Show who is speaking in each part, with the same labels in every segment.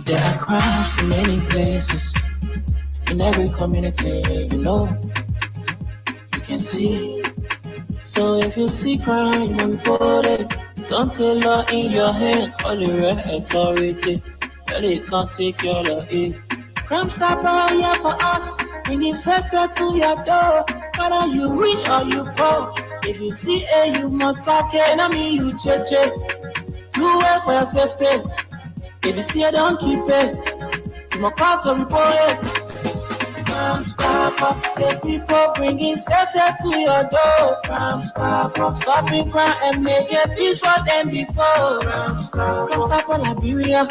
Speaker 1: There are crimes in many places, in every community, you can see. So if you see crime, report it. Don't take law in your hand, call the real authority. But they can't take your law in. Crime stopper here for us, bringing safety to your door. Whether you rich or you poor, if you see you must take it. And I mean you cheche, do it for your safety. If you see it, don't keep it. You must call to report it. Crime stopper, the people bringing safety to your door. Crime stopper, stopping crime and making peace for them before. Crime stopper, Liberia,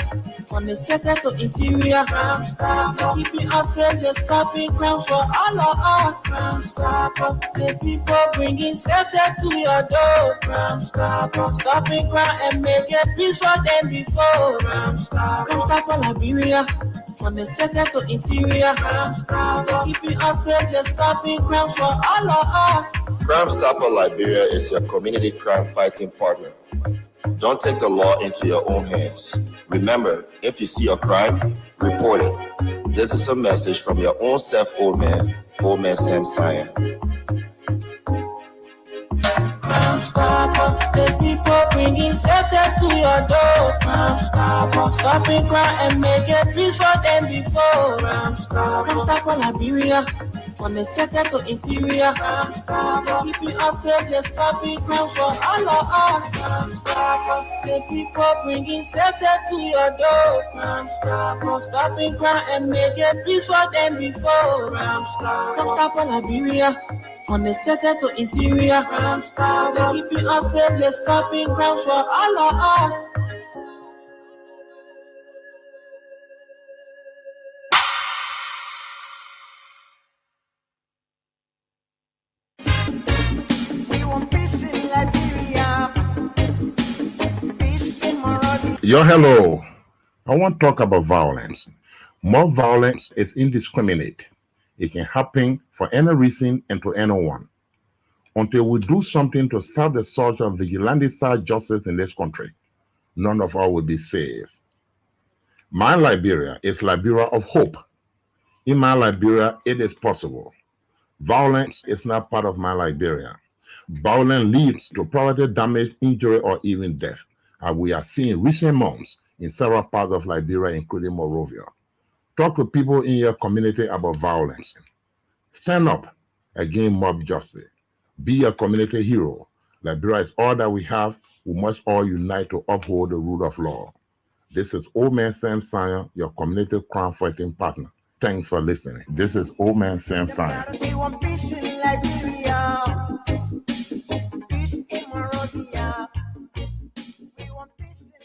Speaker 1: from the center to interior. Crime stopper, keeping us safe, they're stopping crimes for all of us. Crime stopper, the people bringing safety to your door. Crime stopper, stopping crime and making peace for them before. Crime stopper, Liberia, from the center to interior. Crime stopper, keeping us safe, they're stopping crimes for all of us.
Speaker 2: Crime Stopper Liberia is your community crime fighting partner. Don't take the law into your own hands. Remember, if you see a crime, report it. This is a message from your own self, old man Sam Cyan.
Speaker 1: Crime stopper, the people bringing safety to your door. Crime stopper, stopping crime and making peace for them before. Crime stopper, Liberia, from the center to interior. Crime stopper, keeping us safe, they're stopping crimes for all of us. Crime stopper, the people bringing safety to your door. Crime stopper, stopping crime and making peace for them before. Crime stopper, Liberia, from the center to interior. Crime stopper, keeping us safe, they're stopping crimes for all of us.
Speaker 3: Yo, hello. I want to talk about violence. More violence is indiscriminate. It can happen for any reason and to anyone. Until we do something to stop the surge of vigilante-style justice in this country, none of us will be safe. My Liberia is Liberia of hope. In my Liberia, it is possible. Violence is not part of my Liberia. Violence leads to property damage, injury, or even death, as we have seen in recent months in several parts of Liberia, including Monrovia. Talk to people in your community about violence. Stand up against mob justice. Be a community hero. Liberia is all that we have. We must all unite to uphold the rule of law. This is Old Man Sam Sion, your community crime fighting partner. Thanks for listening. This is Old Man Sam Sion.
Speaker 1: We want peace in Liberia, peace in Monrovia. We want peace in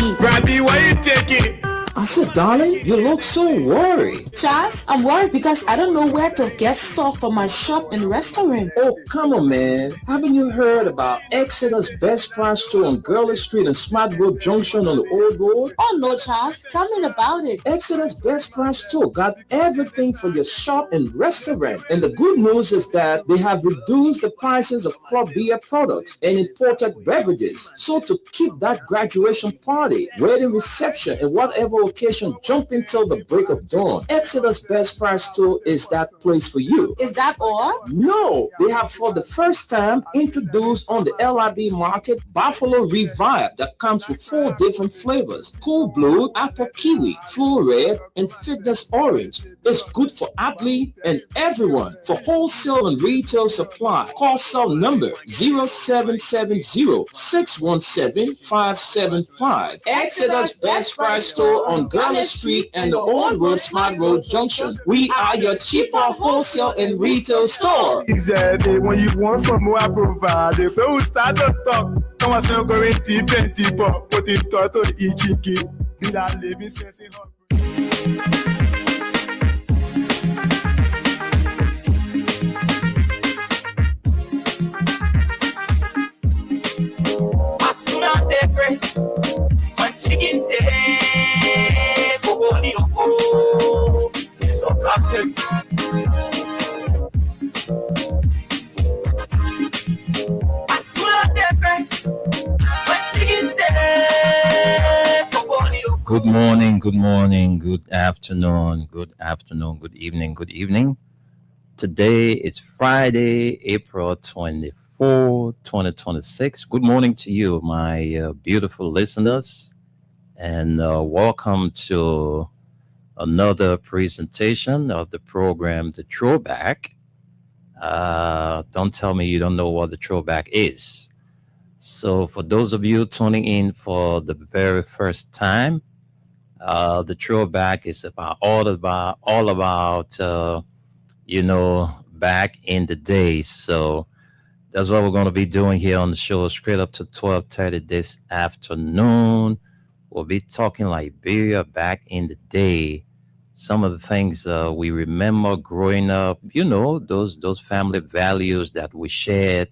Speaker 1: Liberia.
Speaker 4: Robbie, why you taking?
Speaker 5: I said, darling, you look so worried.
Speaker 6: Charles, I'm worried because I don't know where to get stuff for my shop and restaurant.
Speaker 5: Oh, come on, man. Haven't you heard about Exeter's Best Price Store on Gurley Street and Smart Grove Junction on the Old Road?
Speaker 6: Oh, no, Charles. Tell me about it.
Speaker 5: Exeter's Best Price Store got everything for your shop and restaurant. And the good news is that they have reduced the prices of crop beer products and imported beverages. So to keep that graduation party, wedding reception, and whatever occasion jumping till the break of dawn, Exeter's Best Price Store is that place for you.
Speaker 6: Is that all?
Speaker 5: No, they have for the first time introduced on the LIB market Buffalo Revive that comes with 4 different flavors: Cool Blue, Apple Kiwi, Full Red, and Fitness Orange. It's good for athlete and everyone. For wholesale and retail supply, call cell number 0770-617-575. Exeter's Best Price Store on Gurley Street and the Old Road Smart Road Junction. We are your cheaper wholesale and retail store.
Speaker 4: Exactly. When you want some more, I provide it. So we start to talk. Come on, so go 20 pop. Put it to each key. We are living sense in hot.
Speaker 1: Chicken say, it's so classic.
Speaker 7: Good morning, good morning, good afternoon, good afternoon, good evening, good evening. Today is Friday, April 24, 2026. Good morning to you, my beautiful listeners, and welcome to another presentation of the program, The Throwback. Don't tell me you don't know what the Throwback is. So for those of you tuning in for the very first time, the Throwback is all about back in the day. So that's what we're going to be doing here on the show, straight up to 12:30 this afternoon. We'll be talking Liberia back in the day. Some of the things we remember growing up, those family values that we shared,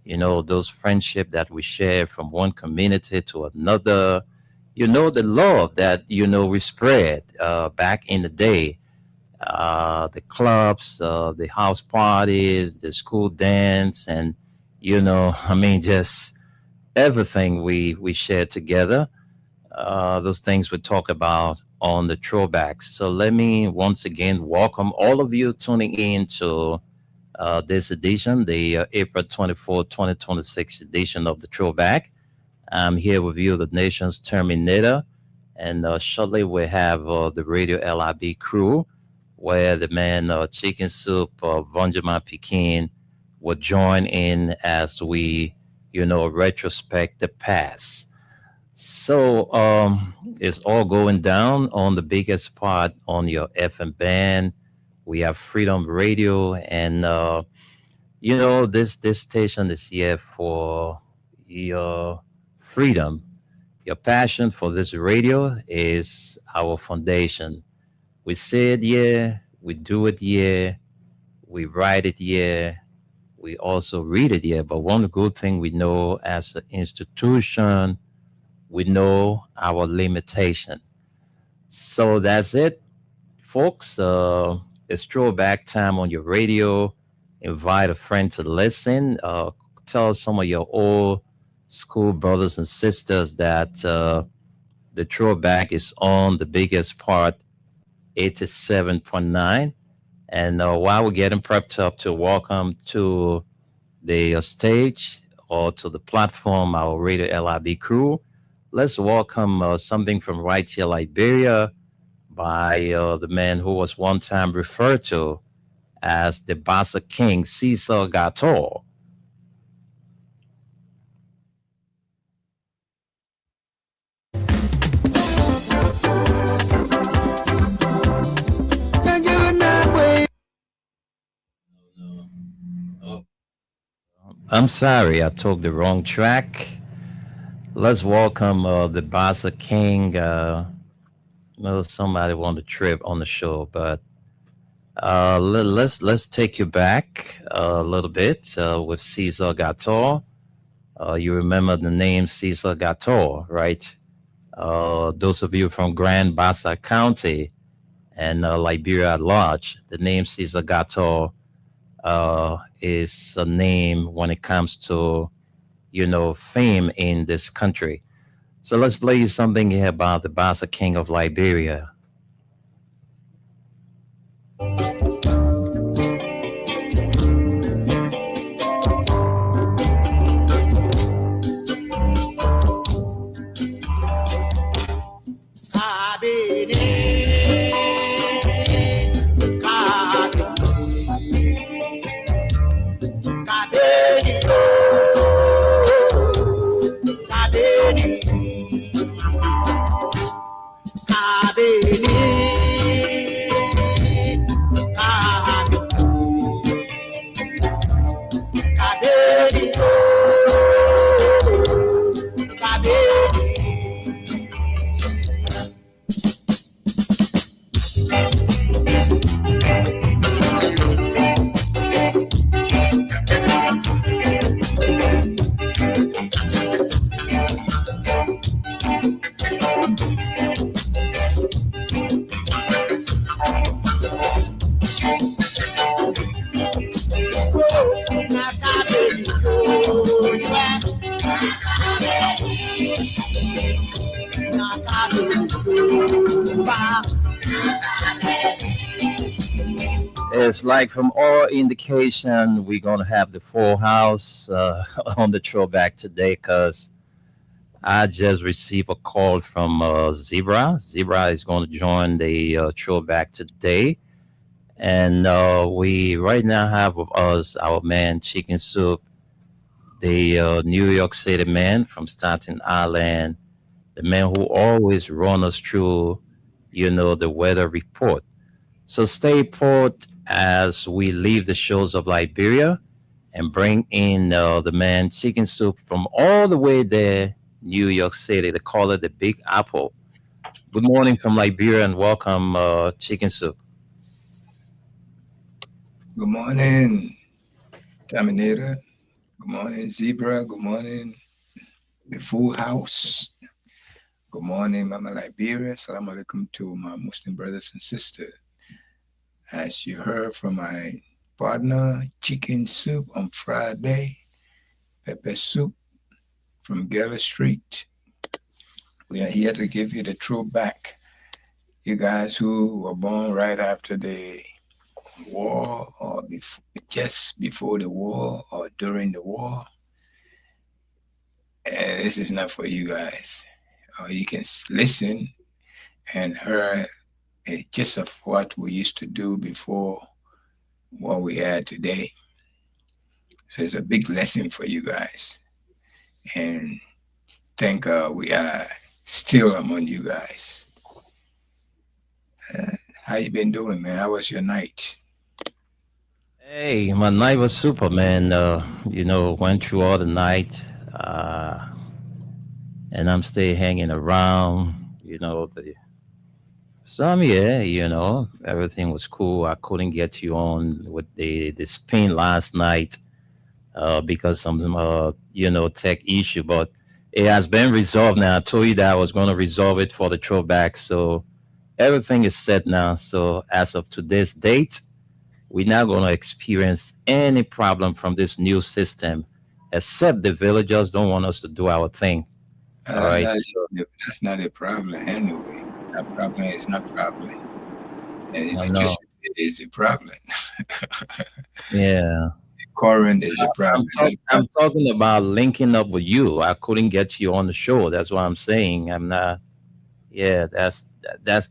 Speaker 7: those friendship that we shared from one community to another, the love that, we spread back in the day, the clubs, the house parties, the school dance, and, just everything we shared together. Those things we talk about on the Throwbacks. So let me once again welcome all of you tuning in to this edition, the April 24, 2026 edition of the Throwback. I'm here with you, the nation's Terminator, and shortly we have the Radio LIB crew, where the man Chicken Soup, Vonjama Pekin, will join in as we, retrospect the past. So it's all going down on the biggest part on your FM band. We have Freedom Radio, and this station is here for your freedom. Your passion for this radio is our foundation. We say it here, we do it here, we write it here, we also read it here. But one good thing we know as an institution, we know our limitation. So that's it, folks. It's Throwback time on your radio. Invite a friend to listen. Tell some of your old school brothers and sisters that the Throwback is on the biggest part 87.9. And while we're getting prepped up to welcome to the stage or to the platform our Radio LIB crew, let's welcome something from right here, Liberia, by the man who was one time referred to as the Bassa King, Cecil Gator. I'm sorry, I took the wrong track. Let's welcome the Bassa King. No, somebody want to trip on the show, but let's take you back a little bit with Cesar Gator. You remember the name Cesar Gator, right? Those of you from Grand Bassa County and Liberia at large, the name Cesar Gator is a name when it comes to, fame in this country. So let's play you something here about the Bassa King of Liberia. It's like from all indication, we're going to have the full house on the throwback today because I just received a call from Zebra. Zebra is going to join the throwback today. And we right now have with us our man Chicken Soup, the New York City man from Staten Island, the man who always run us through, the weather report. So stay put as we leave the shores of Liberia and bring in the man Chicken Soup from all the way there, New York City. They call it the Big Apple. Good morning from Liberia and welcome, Chicken Soup.
Speaker 8: Good morning, Terminator. Good morning, Zebra. Good morning, the full house. Good morning, Mama Liberia. Assalamu alaikum to my Muslim brothers and sisters. As you heard from my partner, Chicken Soup on Friday, pepper soup from Geller Street. We are here to give you the throwback. You guys who were born right after the war or just before the war or during the war, this is not for you guys. You can listen and hear a gist of what we used to do before what we had today. So it's a big lesson for you guys. And thank God we are still among you guys. How you been doing, man? How was your night?
Speaker 7: Hey, my night was super, man. Went through all the night. And I'm still hanging around, everything was cool. I couldn't get you on with the spin last night because some tech issue, but it has been resolved now. I told you that I was going to resolve it for the throwback, so everything is set now. So as of today's date, we're not going to experience any problem from this new system, except the villagers don't want us to do our thing. All right.
Speaker 8: That's not a problem anyway. That problem is not problem. And
Speaker 7: I know.
Speaker 8: electricity is a problem.
Speaker 7: Yeah.
Speaker 8: Current is a problem.
Speaker 7: I'm talking about linking up with you. I couldn't get you on the show. That's what I'm saying. I'm not. Yeah, that's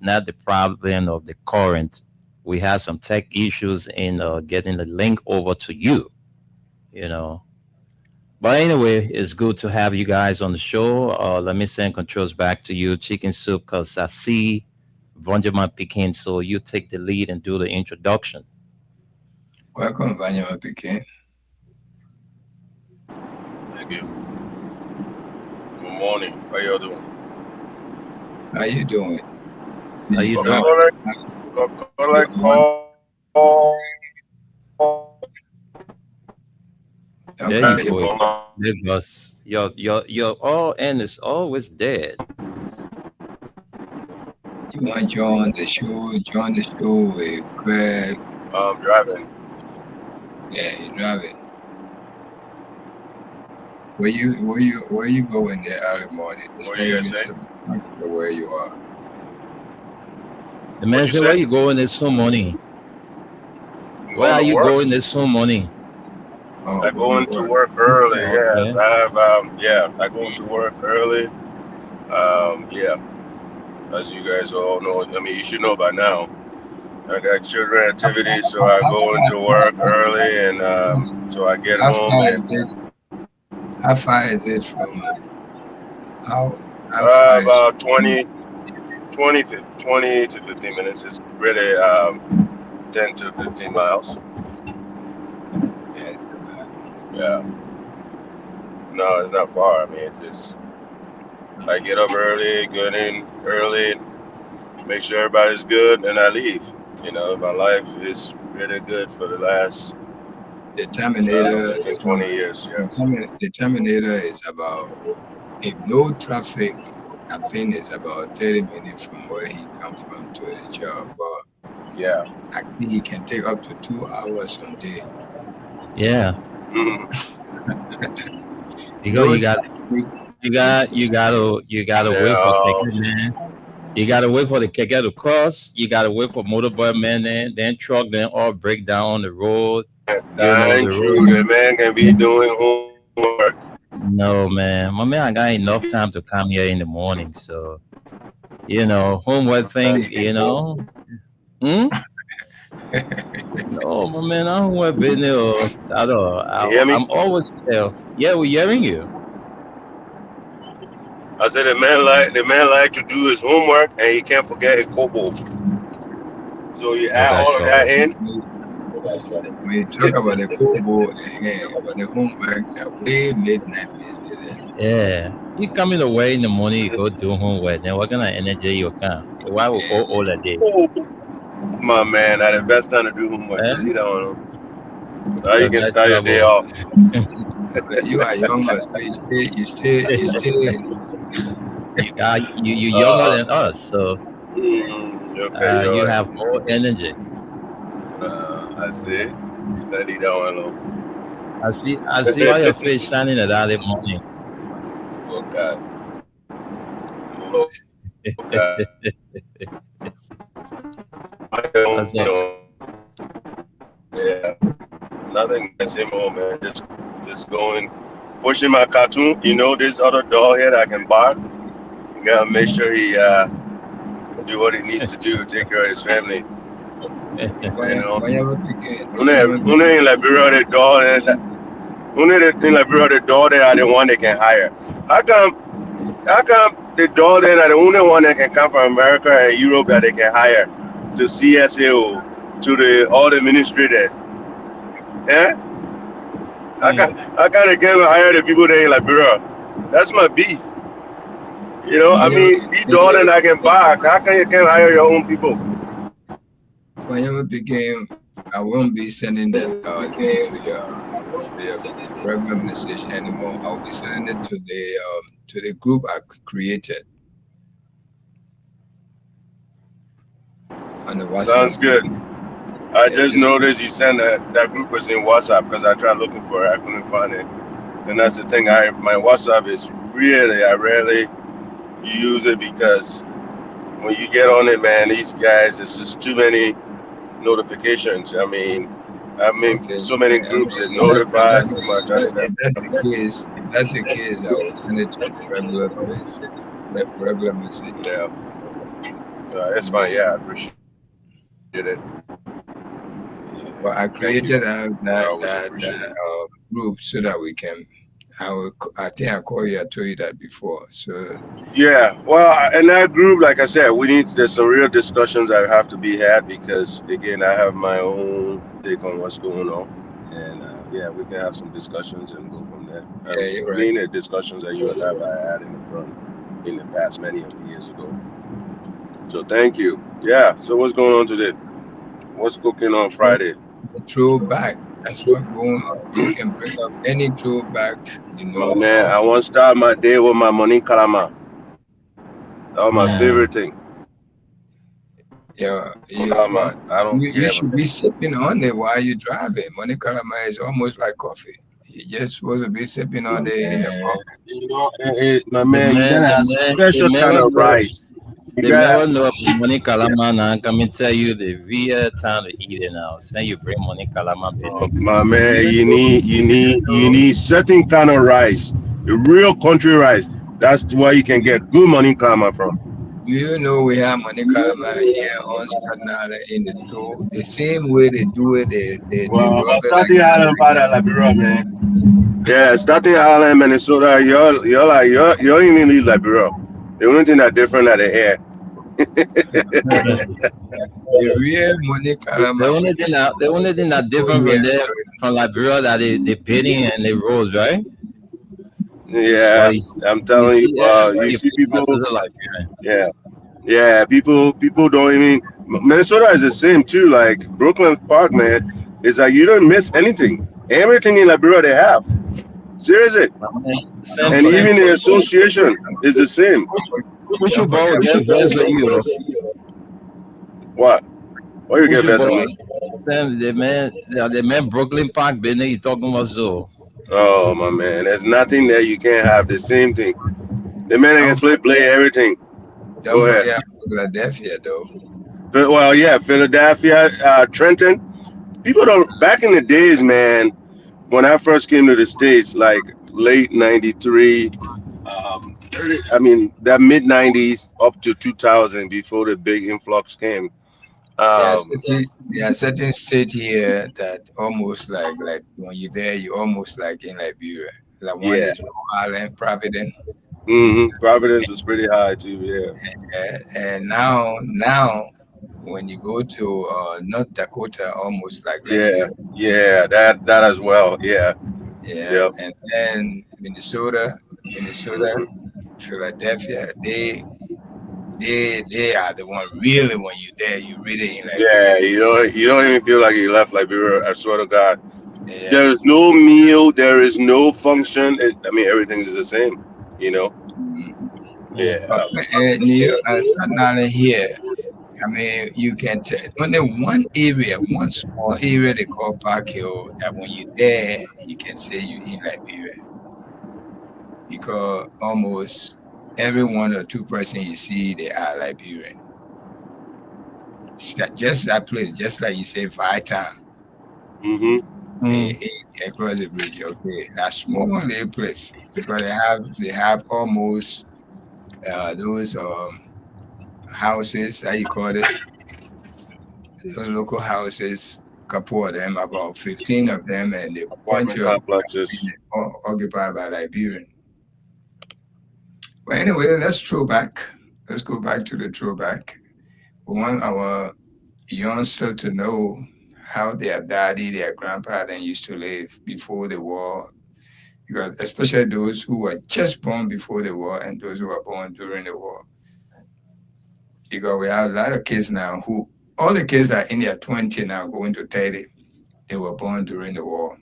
Speaker 7: not the problem of the current. We had some tech issues in getting the link over to you. You know. But anyway, it's good to have you guys on the show. Let me send controls back to you, Chicken Soup, because I see Vonjaman Pekin. So you take the lead and do the introduction.
Speaker 8: Welcome, Vanya Pekin.
Speaker 9: Thank you. Good morning. How y'all doing?
Speaker 8: How you doing?
Speaker 7: How you doing?
Speaker 9: Collect all.
Speaker 7: There you go. Because your all end is always dead.
Speaker 8: You want to join the show? Join the show with Craig.
Speaker 9: I'm driving.
Speaker 8: Yeah, you're driving. Where you going there early morning?
Speaker 9: What you guys say?
Speaker 8: Where you are?
Speaker 7: The man said, "Where you going this morning? Where are you going this morning?"
Speaker 8: Oh,
Speaker 9: I go into work early.
Speaker 7: Okay.
Speaker 9: Yes, I have. I go into work early. Yeah, as you guys all know. I mean, you should know by now. I got children activities, so I go into work early, and so I get home.
Speaker 8: How far is it from? How far
Speaker 9: about 20 to 15 minutes. It's really 10 to 15 miles. Yeah. No, it's not far. I mean, it's just I get up early, get in early, make sure everybody's good, and I leave. You know, my life is really good for the last
Speaker 8: the Terminator
Speaker 9: 20 years. Yeah.
Speaker 8: The Terminator is about, if no traffic, I think it's about 30 minutes from where he comes from to his job. But
Speaker 9: yeah,
Speaker 8: I think he can take up to 2 hours someday.
Speaker 7: Yeah. You gotta wait for Keke man. You gotta wait for the Keke to cross. You gotta wait for motorboy man, then truck, then all break down on the road.
Speaker 9: That ain't true. The man can be doing homework.
Speaker 7: No, man. My man, I got enough time to come here in the morning. So, homework thing, No, my man, I don't want business at all. I'm always there. Yeah, we're hearing you.
Speaker 9: I said the man like to do his homework and he can't forget his kobo. So you add all of that in.
Speaker 8: When you talk about the kobo but the homework, that way midnight business.
Speaker 7: Yeah, you coming away in the morning, you go do homework. Then what kind of energy you can? So why we all the day?
Speaker 9: My man, that's the best time to do homework. So you don't know. You can start your day off.
Speaker 8: But you are younger, so you stay.
Speaker 7: You're younger than us, so
Speaker 9: okay,
Speaker 7: you have more energy.
Speaker 9: I see. That you don't know.
Speaker 7: I see all your face shining at that morning.
Speaker 9: Oh God. Oh God. I don't know. Yeah. Nothing the same old man. Just going, pushing my cartoon. This other dog here that I can bark. You gotta make sure he do what he needs to do to take care of his family. Only in Liberia the dog they are the one they can hire. How come the dog they are the only one that can come from America and Europe that they can hire to CSA or to all the ministry there? Yeah? I can't hire the people there in Liberia. That's my beef. I mean, these dogs that I can buy, how come you can't hire your own people?
Speaker 8: When you begin, I won't be sending that link to your regular message anymore. I'll be sending it to the group I created on the WhatsApp.
Speaker 9: Sounds good. I just noticed you sent that group was in WhatsApp because I tried looking for it. I couldn't find it. And that's the thing. My WhatsApp is I rarely use it because when you get on it, man, these guys, it's just too many notifications.
Speaker 8: Okay.
Speaker 9: so many
Speaker 8: I
Speaker 9: groups that
Speaker 8: mean, if,
Speaker 9: notify so much.
Speaker 8: if that's the case, I will send it to the regular place, regular message.
Speaker 9: Yeah, that's fine.
Speaker 8: Yeah.
Speaker 9: Yeah, I appreciate it.
Speaker 8: But I
Speaker 9: Thank you.
Speaker 8: created
Speaker 9: I always appreciate it.
Speaker 8: group so that we can. I think I called you. I told you that before. So
Speaker 9: Yeah, well, in that group, like I said, there's some real discussions that have to be had because, again, I have my own take on what's going on. And yeah, we can have some discussions and go from there.
Speaker 8: yeah, you're
Speaker 9: I
Speaker 8: right.
Speaker 9: mean, the discussions that you and I had in the past many of years ago. So thank you. Yeah, so what's going on today? What's cooking on Friday?
Speaker 8: The throwback. That's what's going on. You can bring up any throwback.
Speaker 9: My man, I want to start my day with my money kalama. That's my
Speaker 7: Yeah.
Speaker 9: favorite thing.
Speaker 8: Yeah,
Speaker 9: Kalama.
Speaker 8: but
Speaker 9: I don't
Speaker 8: you
Speaker 9: care.
Speaker 8: should be sipping on it while you're driving. Money Kalama is almost like coffee. You're just supposed to be sipping on it in the cup.
Speaker 9: You know, my man, you gotta have
Speaker 7: The
Speaker 9: special kind
Speaker 7: man
Speaker 9: of rice. You
Speaker 7: they
Speaker 9: gotta,
Speaker 7: never know money kalama now. Come and tell you the real time to eat it now. Say you bring money kalama baby.
Speaker 9: my man, you need certain kind of rice, the real country rice. That's where you can get good money karma from.
Speaker 8: Do you know we have Money Kalama here on Staten Island in the store? The same way they do it, they
Speaker 9: Well,
Speaker 8: rub it like
Speaker 9: Staten Island, part of Liberia, man. Yeah, Staten Island, Minnesota, you don't even leave Liberia. The only thing that different are the hair.
Speaker 8: the real Money Kalama.
Speaker 7: The only thing that different from there from Liberia that they bidding and they rolls, right?
Speaker 9: Yeah,
Speaker 7: Well,
Speaker 9: I'm telling you, you see people. Yeah, people don't even. Minnesota is the same too. Like Brooklyn Park, man, is like you don't miss anything. Everything in Liberia they have. Seriously, and even the association is the same.
Speaker 7: Which you both get best with you?
Speaker 9: What? What you get best with me?
Speaker 7: The man Brooklyn Park business you talking about so.
Speaker 9: Oh my man, there's nothing there you can't have. The same thing. The man can play everything.
Speaker 8: Don't forget Philadelphia, though.
Speaker 9: Well, yeah, Philadelphia, Trenton. People don't. Back in the days, man, when I first came to the States, like late '93, that mid '90s up to 2000, before the big influx came.
Speaker 8: Certain state here that almost like when you're there, you're almost like in Liberia. Like one is Rhode Island, Providence.
Speaker 9: Providence was pretty high too, yeah.
Speaker 8: And now when you go to North Dakota, almost like
Speaker 9: yeah, that as well, yeah.
Speaker 8: Yep. And then Minnesota, Philadelphia, they are the one really when you're there, you really in like
Speaker 9: you don't even feel like you left Liberia. I swear to God, there is no meal, there is no function. Everything is the same, you know.
Speaker 8: And New York, Staten Island here. You can tell only one area, one small area they call Park Hill. That when you're there, you can say you're in Liberia, because almost every one or two person you see, they are Liberian. Just that place, just like you say, Vietown. Across the bridge, okay, a small little place because they have almost those houses, how you call it, those local houses, couple of them, about 15 of them, and the bunch of occupied by Liberian. But anyway, let's go back to the throwback. We want our youngsters to know how their daddy, their grandpa then used to live before the war, because especially those who were just born before the war and those who were born during the war. Because we have a lot of kids now all the kids are in their 20 now, going to 30. They were born during the war.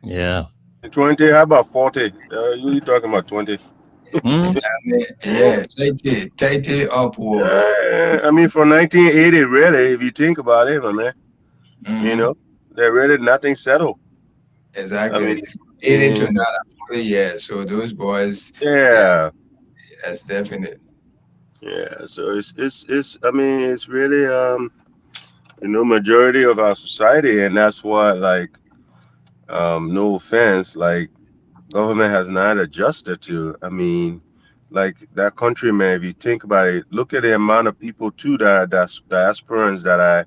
Speaker 7: Yeah.
Speaker 9: 20, how about 40? You talking about 20?
Speaker 8: 30 upward.
Speaker 9: From 1980, really, if you think about it, my man, you know, there really nothing settled.
Speaker 8: Exactly. 80 to another 40 years. So those boys,
Speaker 9: yeah,
Speaker 8: that's definite.
Speaker 9: Yeah, so it's I mean it's really majority of our society, and that's what, like, no offense, like, government has not adjusted to. I mean, like, that country, man, if you think about it, look at the amount of people too that's diasporans that are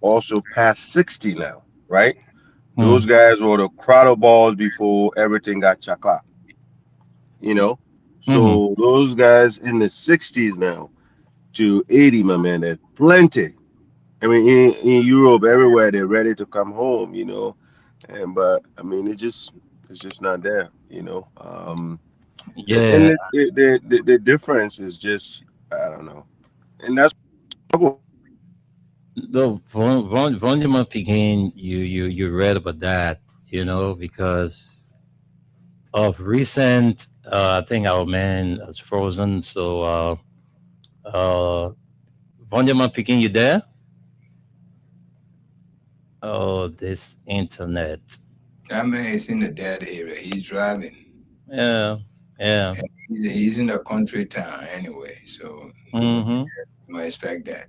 Speaker 9: also past 60 now, right? Those
Speaker 7: Mm,
Speaker 9: guys were the crowd balls before everything got chakla, you know.
Speaker 7: mm-hmm.
Speaker 9: So those guys in the 60s now to 80, my man, there's plenty. I mean, in Europe, everywhere they're ready to come home, and but I mean, it's just not there, and
Speaker 7: Yeah,
Speaker 9: the difference is just, I don't know, and that's struggle.
Speaker 7: the Volume Peking, you read about that, because of recent. I think our man is frozen. So, Volume Peking, you there? Oh, this internet.
Speaker 8: That man is in the dead area. He's driving.
Speaker 7: Yeah, yeah.
Speaker 8: And he's in a country town anyway, so
Speaker 7: Mm-hmm.
Speaker 8: you might expect that.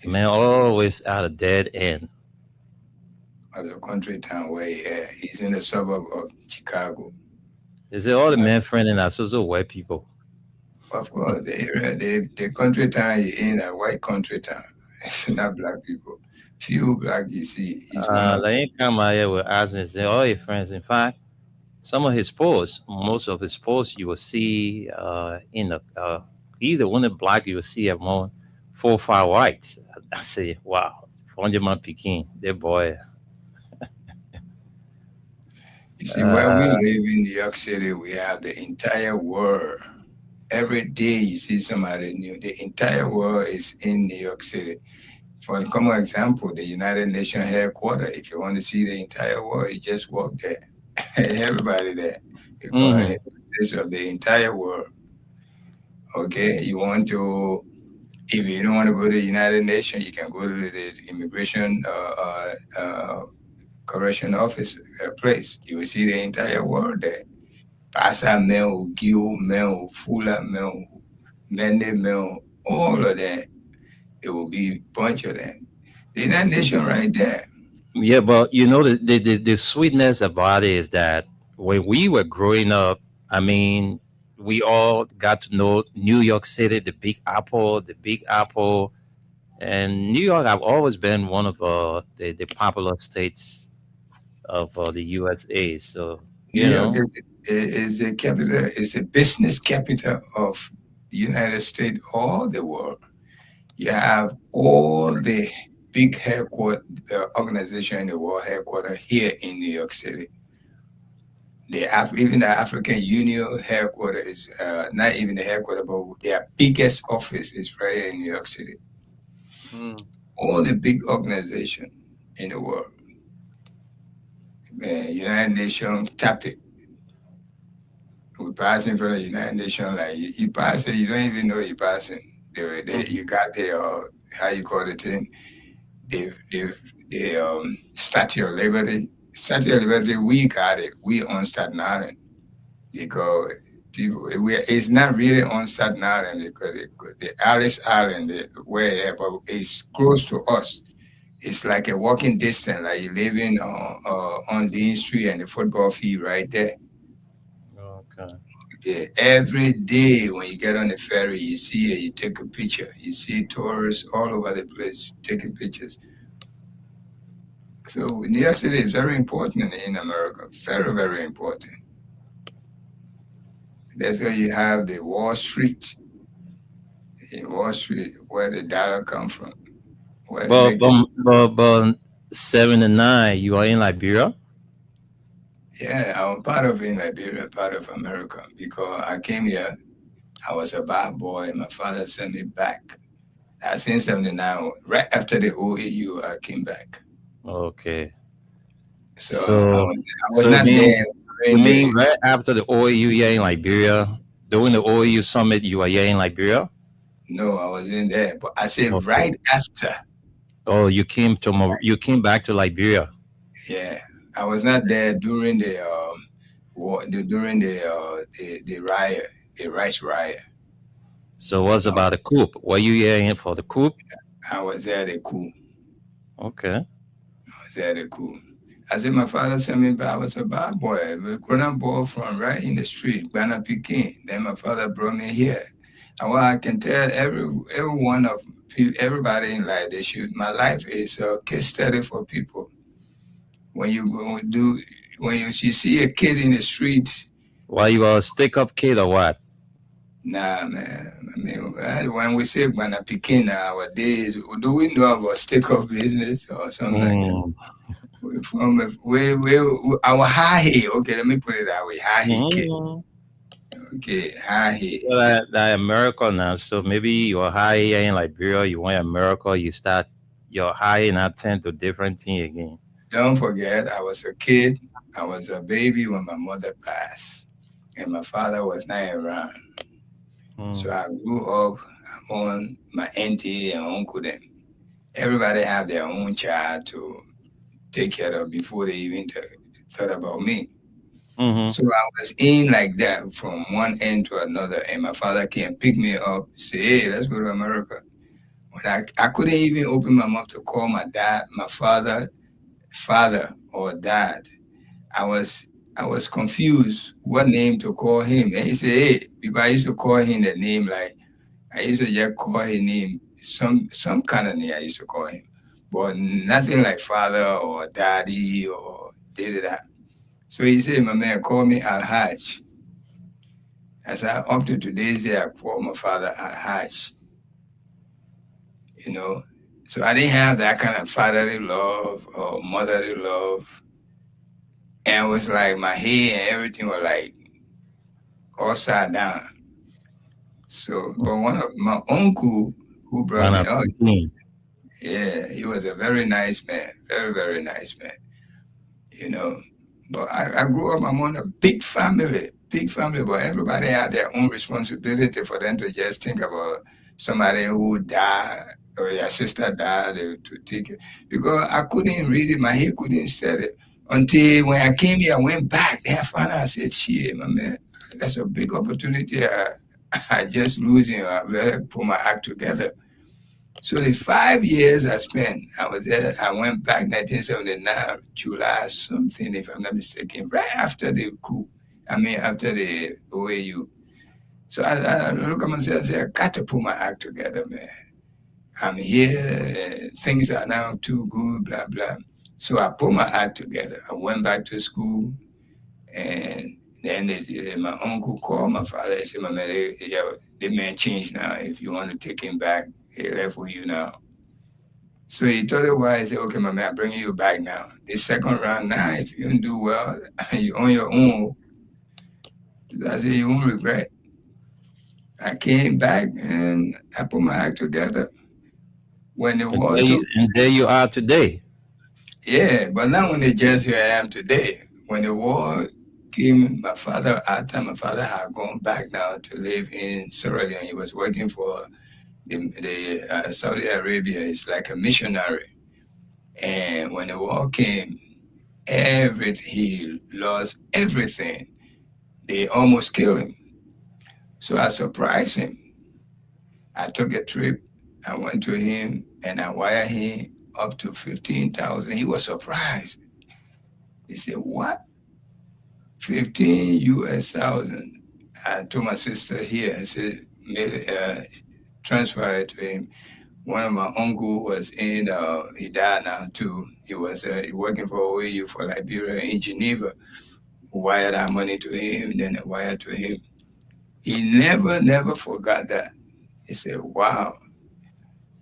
Speaker 7: Man,
Speaker 8: He's
Speaker 7: always at a dead end.
Speaker 8: as a country town where he's in the suburb of Chicago.
Speaker 7: Is it all the man friend and also white people?
Speaker 8: Of course, the area, the country town you're in, a white country town. It's not black people. Few black you see. He's one of
Speaker 7: They ain't come out here with us and say, all your friends. In fact, some of his posts, most of his posts, you will see in the either one of black, you will see among 4 or 5 whites. I say, wow, Fonjaman Peking, that boy.
Speaker 8: You see, where we
Speaker 7: Uh,
Speaker 8: live in New York City, we have the entire world. Every day you see somebody new. The entire world is in New York City. For the common example, the United Nations headquarters, if you want to see the entire world, you just walk there. Everybody there. Because
Speaker 7: mhm.
Speaker 8: it's of the entire world. Okay. You want to, if you don't want to go to the United Nations, you can go to the immigration correction office place. You will see the entire world there. Pasa Mel, Gil Mel, Fula Mel, Mende Mel, all of that. It will be a bunch of them. The United Nation right there.
Speaker 7: Yeah, but the sweetness about it is that when we were growing up, I mean, we all got to know New York City, the Big Apple, and New York have always been one of the popular states of the USA. So
Speaker 8: New York is a capital, is a business capital of the United States or the world. You have all the big headquarters organization in the world headquarters here in New York City. Even the African Union headquarters is not even the headquarters, but their biggest office is right here in New York City.
Speaker 7: mm,
Speaker 8: All the big organization in the world, United Nations tap it. We pass in front of the United Nations like you pass it, you don't even know you're passing. You got the how you call it thing, the Statue of Liberty. Statue of Liberty, we got it. We on Staten Island because it's not really on Staten Island because the Alice Island, where but it's close to us. It's like a walking distance, like you living on Dean Street and the football field right there.
Speaker 7: okay.
Speaker 8: Yeah, every day when you get on the ferry, you see it, you take a picture. You see tourists all over the place taking pictures. So New York City is very important in America, very, very important. That's why you have the Wall Street, in Wall Street, where the dollar come from, where they
Speaker 7: But
Speaker 8: make the.
Speaker 7: but 79, you are in Liberia.
Speaker 8: Yeah, I'm part of in Liberia, part of America, because I came here. I was a bad boy. My father sent me back. That's in '79. Right after the OAU, I came back.
Speaker 7: Okay.
Speaker 8: So
Speaker 7: So
Speaker 8: I was
Speaker 7: so it
Speaker 8: not there
Speaker 7: means you
Speaker 8: during
Speaker 7: mean
Speaker 8: the.
Speaker 7: right after the OAU here in Liberia, during the OAU summit, you are here in Liberia.
Speaker 8: No, I was in there. But I said
Speaker 7: Okay.
Speaker 8: right after.
Speaker 7: Oh, you came back to Liberia.
Speaker 8: Yeah, I was not there during the war, during the riot, the rice riot.
Speaker 7: So what's about the coop? Were you hearing for the coop?
Speaker 8: I was at a coup.
Speaker 7: Okay.
Speaker 8: I was at a coup. I said my father sent me back. I was a bad boy, a grown boy from right in the street, Ghana Peking. Then my father brought me here. And what I can tell every one of everybody in life, they should. My life is a case study for people. When you go do, when you see a kid in the street,
Speaker 7: Why you a stick up kid or what?
Speaker 8: nah, man. I mean, when we say Ghana Peking nowadays, do we know about stick-up business or something like that?
Speaker 7: Mm.
Speaker 8: From our high heel. Okay, let me put it that way. High heel kid.
Speaker 7: Mm.
Speaker 8: Okay, high heel.
Speaker 7: So that America now. So maybe you're high here in Liberia, you want America, you start your high and attend to different thing again.
Speaker 8: Don't forget, I was a kid. I was a baby when my mother passed, and my father was not around. So
Speaker 7: Mm.
Speaker 8: I grew up among my auntie and uncle. Them. Everybody had their own child to take care of before they even thought about me.
Speaker 7: Mm-hmm.
Speaker 8: So I was in like that from one end to another, and my father came pick me up, say, "Hey, let's go to America." When I couldn't even open my mouth to call my dad, my father or dad. I was confused what name to call him. And he said, "Hey," because I used to call him the name like I used to just call his name some kind of name I used to call him, but nothing like father or daddy or did that. So he said, "My man, call me Al Haj." As I up to today's day, I call my father Al Haj. You know, so I didn't have that kind of fatherly love or motherly love, and it was like my head and everything was like upside down. So, but one of my uncle who brought me
Speaker 7: Ghana
Speaker 8: up,
Speaker 7: Peking.
Speaker 8: yeah, he was a very nice man, very, very nice man, you know. But I grew up among a big family, but everybody had their own responsibility for them to just think about somebody who died or their sister died to take it. Because I couldn't read it, my head couldn't study it. Until when I came here, I went back, then I found out, I said, shit, my man, that's a big opportunity. I just losing. I better put my act together. So the 5 years I spent, I was there. I went back 1979, July something, if I'm not mistaken, right after the coup. I mean, after the OAU. So I look at myself and say, I got to put my act together, man. I'm here. Things are now too good, blah, blah. So I put my act together. I went back to school, and then my uncle called my father and said, "My man, the man changed now. If you want to take him back, he left with you now." So he told her why. He said, "Okay, my man, I'm bringing you back now. This second round now, if you don't do well, you on your own." I said, "You won't regret." I came back and I put my act together. When the war took,
Speaker 7: And there you are today.
Speaker 8: yeah, but not when the just where I am today. When the war came, my father, after my father had gone back now to live in Sierra Leone, he was working for the Saudi Arabia. It's like a missionary. And when the war came, he lost everything. They almost killed him. So I surprised him. I took a trip. I went to him and I wired him up to 15,000. He was surprised. He said, "What? 15 US thousand?" I told my sister here, I said, transfer it to him. One of my uncle was he died now too. He was working for OAU for Liberia in Geneva. Wired that money to him, then I wired to him. He never forgot that. He said, "Wow,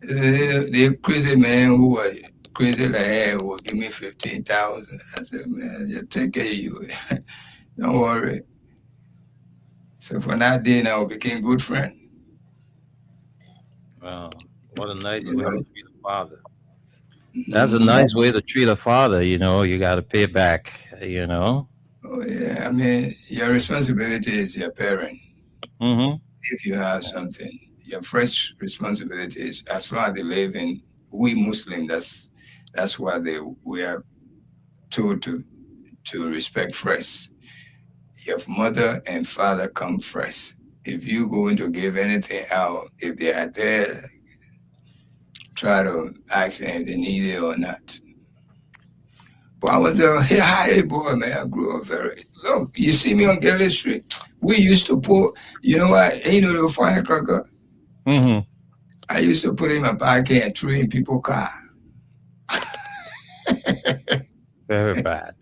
Speaker 8: the crazy man who was crazy like hell will give me 15,000." I said, "Man, just take care of you. Don't worry." So from that day now, we became good friends.
Speaker 7: Wow. What a nice
Speaker 8: You
Speaker 7: way to
Speaker 8: know.
Speaker 7: treat a father. That's a nice way to treat a father, you got to pay back.
Speaker 8: Oh yeah, I mean, your responsibility is your parent.
Speaker 7: Mm-hmm.
Speaker 8: If you have something, your first responsibility is as long as they live in we Muslim. That's why we are told to respect first. Your mother and father come first, if you going to give anything out, if they are there, try to ask them if they need it or not. But I was a high boy, man. I grew up very. Look, you see me on Gillis Street. We used to put, you know what? You know the firecracker.
Speaker 7: Mm-hmm.
Speaker 8: I used to put it in my pocket and throw in people's car.
Speaker 7: Very bad.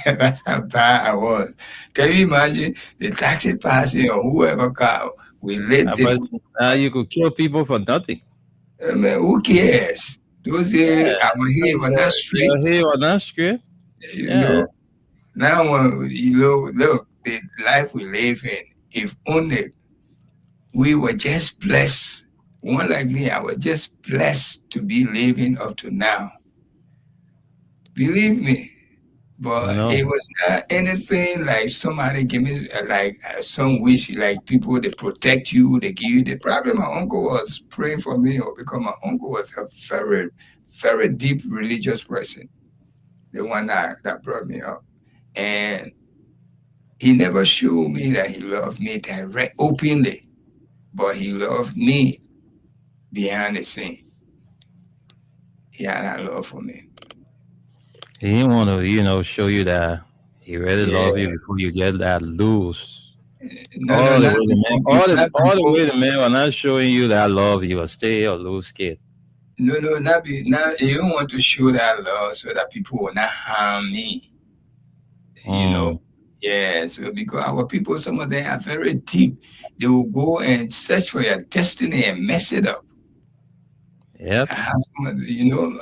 Speaker 8: That's how bad I was. Can you imagine the taxi passing or whoever car? We lit
Speaker 7: But
Speaker 8: it.
Speaker 7: you could kill people for nothing.
Speaker 8: Man, who cares? Those days, I was here on that street.
Speaker 7: You're here on that script.
Speaker 8: You
Speaker 7: Yeah.
Speaker 8: know, now you know, look, the life we live in. If only we were just blessed. One like me, I was just blessed to be living up to now. Believe me.
Speaker 7: I
Speaker 8: But
Speaker 7: know.
Speaker 8: it was not anything like somebody give me some wish, like people they protect you, they give you. The problem my uncle was praying for me, or because my uncle was a very, very deep religious person, the one that brought me up, and he never showed me that he loved me direct openly, but he loved me behind the scene. He had that love for me.
Speaker 7: He didn't want to, show you that he really
Speaker 8: Yeah,
Speaker 7: love you before you get that loose.
Speaker 8: no, no, not before, not
Speaker 7: All the
Speaker 8: before.
Speaker 7: way the man are not showing you that love, you will stay or lose kid.
Speaker 8: No, no, not. You don't want to show that love so that people will not harm me. You know,
Speaker 7: Mm.
Speaker 8: yeah. So because our people, some of them are very deep. They will go and search for your destiny and mess it up.
Speaker 7: Yep.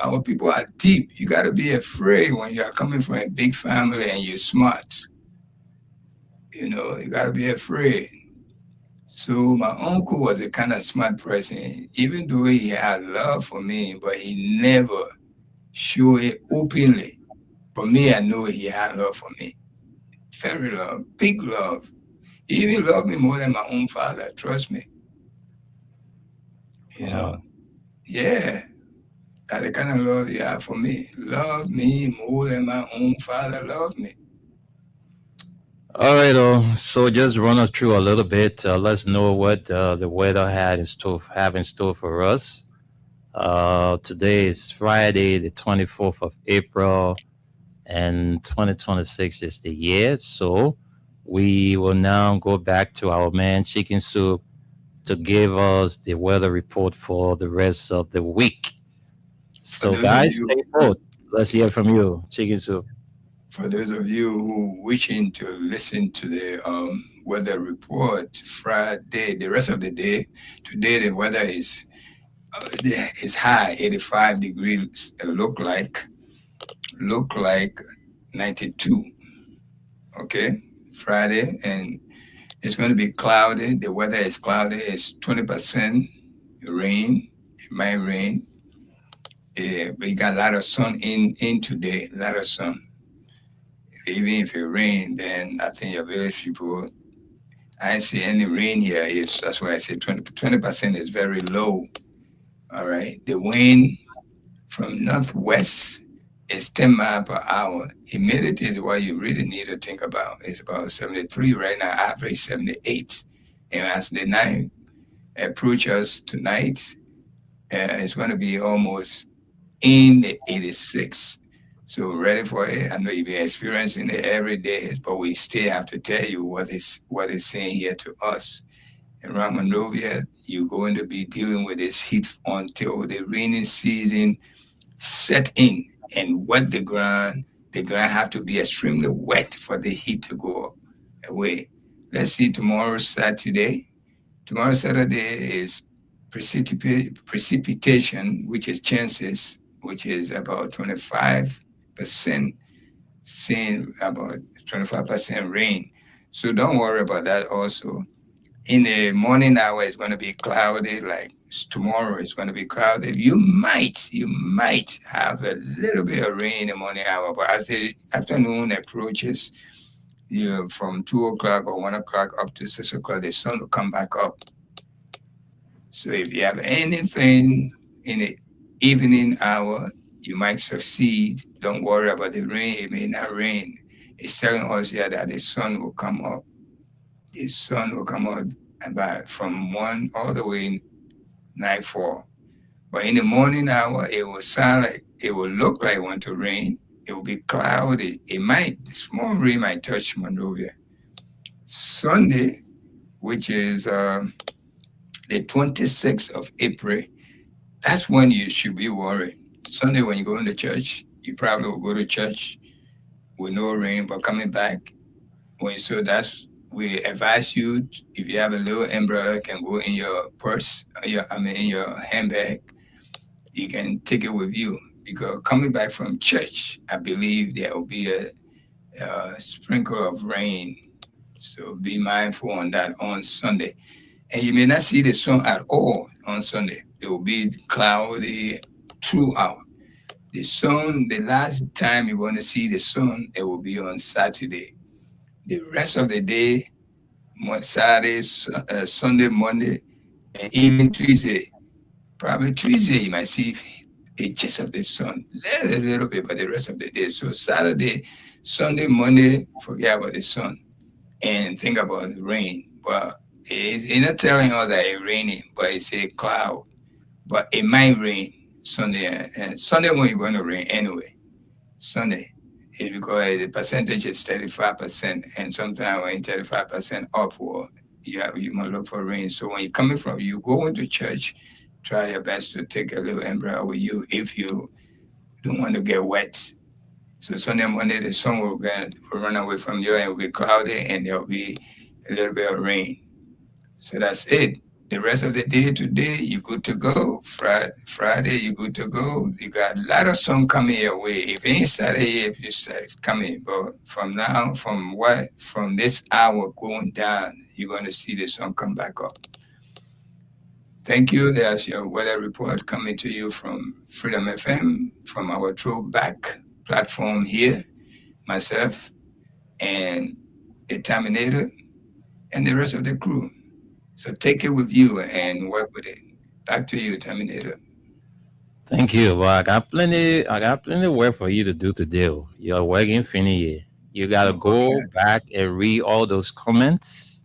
Speaker 8: Our people are deep. You got to be afraid when you are coming from a big family and you're smart. You got to be afraid. So my uncle was a kind of smart person, even though he had love for me, but he never showed it openly. But me, I know he had love for me. Very love, big love. He even loved me more than my own father. Trust me. You know,
Speaker 7: Wow.
Speaker 8: yeah. That's the kind of love he had for me. Love me more than my own father loved me.
Speaker 7: All right, so just run us through a little bit. Let's know what the weather have in store for us. Today is Friday, the 24th of April, and 2026 is the year. So we will now go back to our man Chicken Soup to give us the weather report for the rest of the week.
Speaker 8: For
Speaker 7: So,
Speaker 8: those of
Speaker 7: guys,
Speaker 8: you,
Speaker 7: stay put. Let's hear from you, Chicken Soup.
Speaker 8: for those of you who wishing to listen to the weather report Friday, the rest of the day. Today the weather is high, 85 degrees. It look like 92. Okay, Friday, and it's going to be cloudy. The weather is cloudy. It's 20% rain. It might rain. We got a lot of sun in today. A lot of sun. Even if it rain, then I think your village people. I ain't see any rain here. That's why I say 20% is very low. All right. The wind from northwest is 10 miles per hour. Humidity is what you really need to think about. It's about 73 right now, average 78. And as the night approaches tonight, it's going to be almost in the 86. So ready for it. I know you've been experiencing it every day, but we still have to tell you what is saying here to us. In Monrovia, you're going to be dealing with this heat until the rainy season set in and wet the ground. The ground have to be extremely wet for the heat to go away. Let's see tomorrow, Saturday. Tomorrow, Saturday is precipitation, which is chances, which is about 25%, seeing about 25% rain. So don't worry about that also. In the morning hour, it's going to be cloudy. Like tomorrow, it's going to be cloudy. You might have a little bit of rain in the morning hour, but as the afternoon approaches, from 2 o'clock or 1 o'clock up to 6 o'clock, the sun will come back up. So if you have anything in the evening hour, you might succeed. Don't worry about the rain. It may not rain. It's telling us here that the sun will come up. The sun will come up about from 1 all the way nightfall. But in the morning hour, it will sound like it will look like it want to rain. It will be cloudy. It might small rain might touch Monrovia. Sunday, which is the 26th of April, that's when you should be worried. Sunday, when you go into church, you probably will go to church with no rain, but coming back, so that's we advise you if you have a little umbrella, can go in your purse, in your handbag. You can take it with you because coming back from church, I believe there will be a sprinkle of rain. So be mindful on that on Sunday. And you may not see the sun at all on Sunday. It will be cloudy throughout. The sun, the last time you want to see the sun, it will be on Saturday. The rest of the day, Saturday, Sunday, Monday, and even Tuesday. Probably Tuesday, you might see a gist of the sun, a little bit, but the rest of the day. So Saturday, Sunday, Monday, forget about the sun and think about rain. But it's not telling us that it's raining, but it's a cloud. But it might rain Sunday, and Sunday when you're going to rain anyway. Sunday, it's because the percentage is 35%, and sometimes when 35% upward, you might look for rain. So when you're coming from, you go into church, try your best to take a little umbrella with you if you don't want to get wet. So Sunday, Monday, the sun will run away from you and it will be cloudy and there will be a little bit of rain. So that's it. The rest of the day today, you're good to go. Friday, you're good to go. You got a lot of sun coming your way. If it ain't Saturday, if you start coming, but from now, from this hour going down, you're going to see the sun come back up. Thank you. There's your weather report coming to you from Freedom FM, from our Throwback platform here, myself, and the Terminator, and the rest of the crew. So take it with you and work with it. Back to you, Terminator.
Speaker 7: Thank you. Well, I got plenty of work for you to do today. You're working finished. You gotta go back and read all those comments.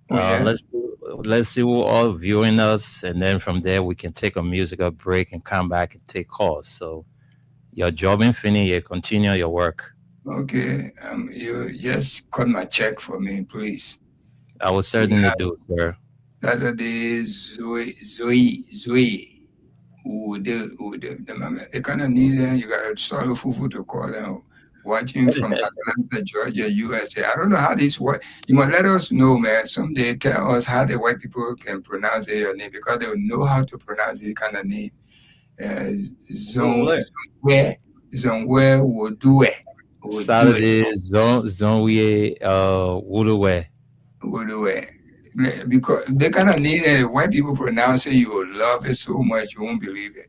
Speaker 7: Let's see who all viewing us, and then from there we can take a musical break and come back and take calls. So your job in finished. Continue your work.
Speaker 8: Okay. You just cut my check for me, please.
Speaker 7: I will certainly do, sir.
Speaker 8: Saturday, Zoe. They kind of need them. You got solo fufu to call them. Watching from Atlanta, Georgia, USA. I don't know how this works. You must let us know, man. Someday tell us how the white people can pronounce your name because they will know how to pronounce this kind of name. Zonwe Wodue.
Speaker 7: Saturday, Zonwe Wodue.
Speaker 8: Wodue. Because they kind of need it. White people pronounce it, you will love it so much, you won't believe it.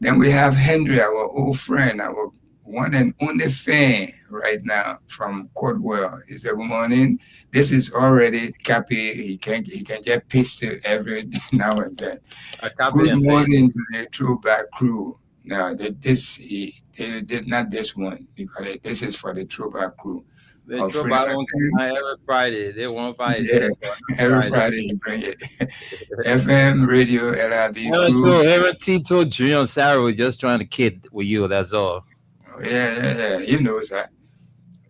Speaker 8: Then we have Henry, our old friend, our one and only fan right now from Cordwell. He said, good morning. This is already copy. He can just paste it every now and then. Good morning to the Throwback crew. Now, they did not this one because this is for the Throwback crew.
Speaker 7: They Throwback every Friday. They want Friday.
Speaker 8: Yeah, every Friday you bring it. FM, radio, LIB crew.
Speaker 7: Every Tito, Junior, Sarah was just trying to kid with you. That's all.
Speaker 8: Yeah. He knows that.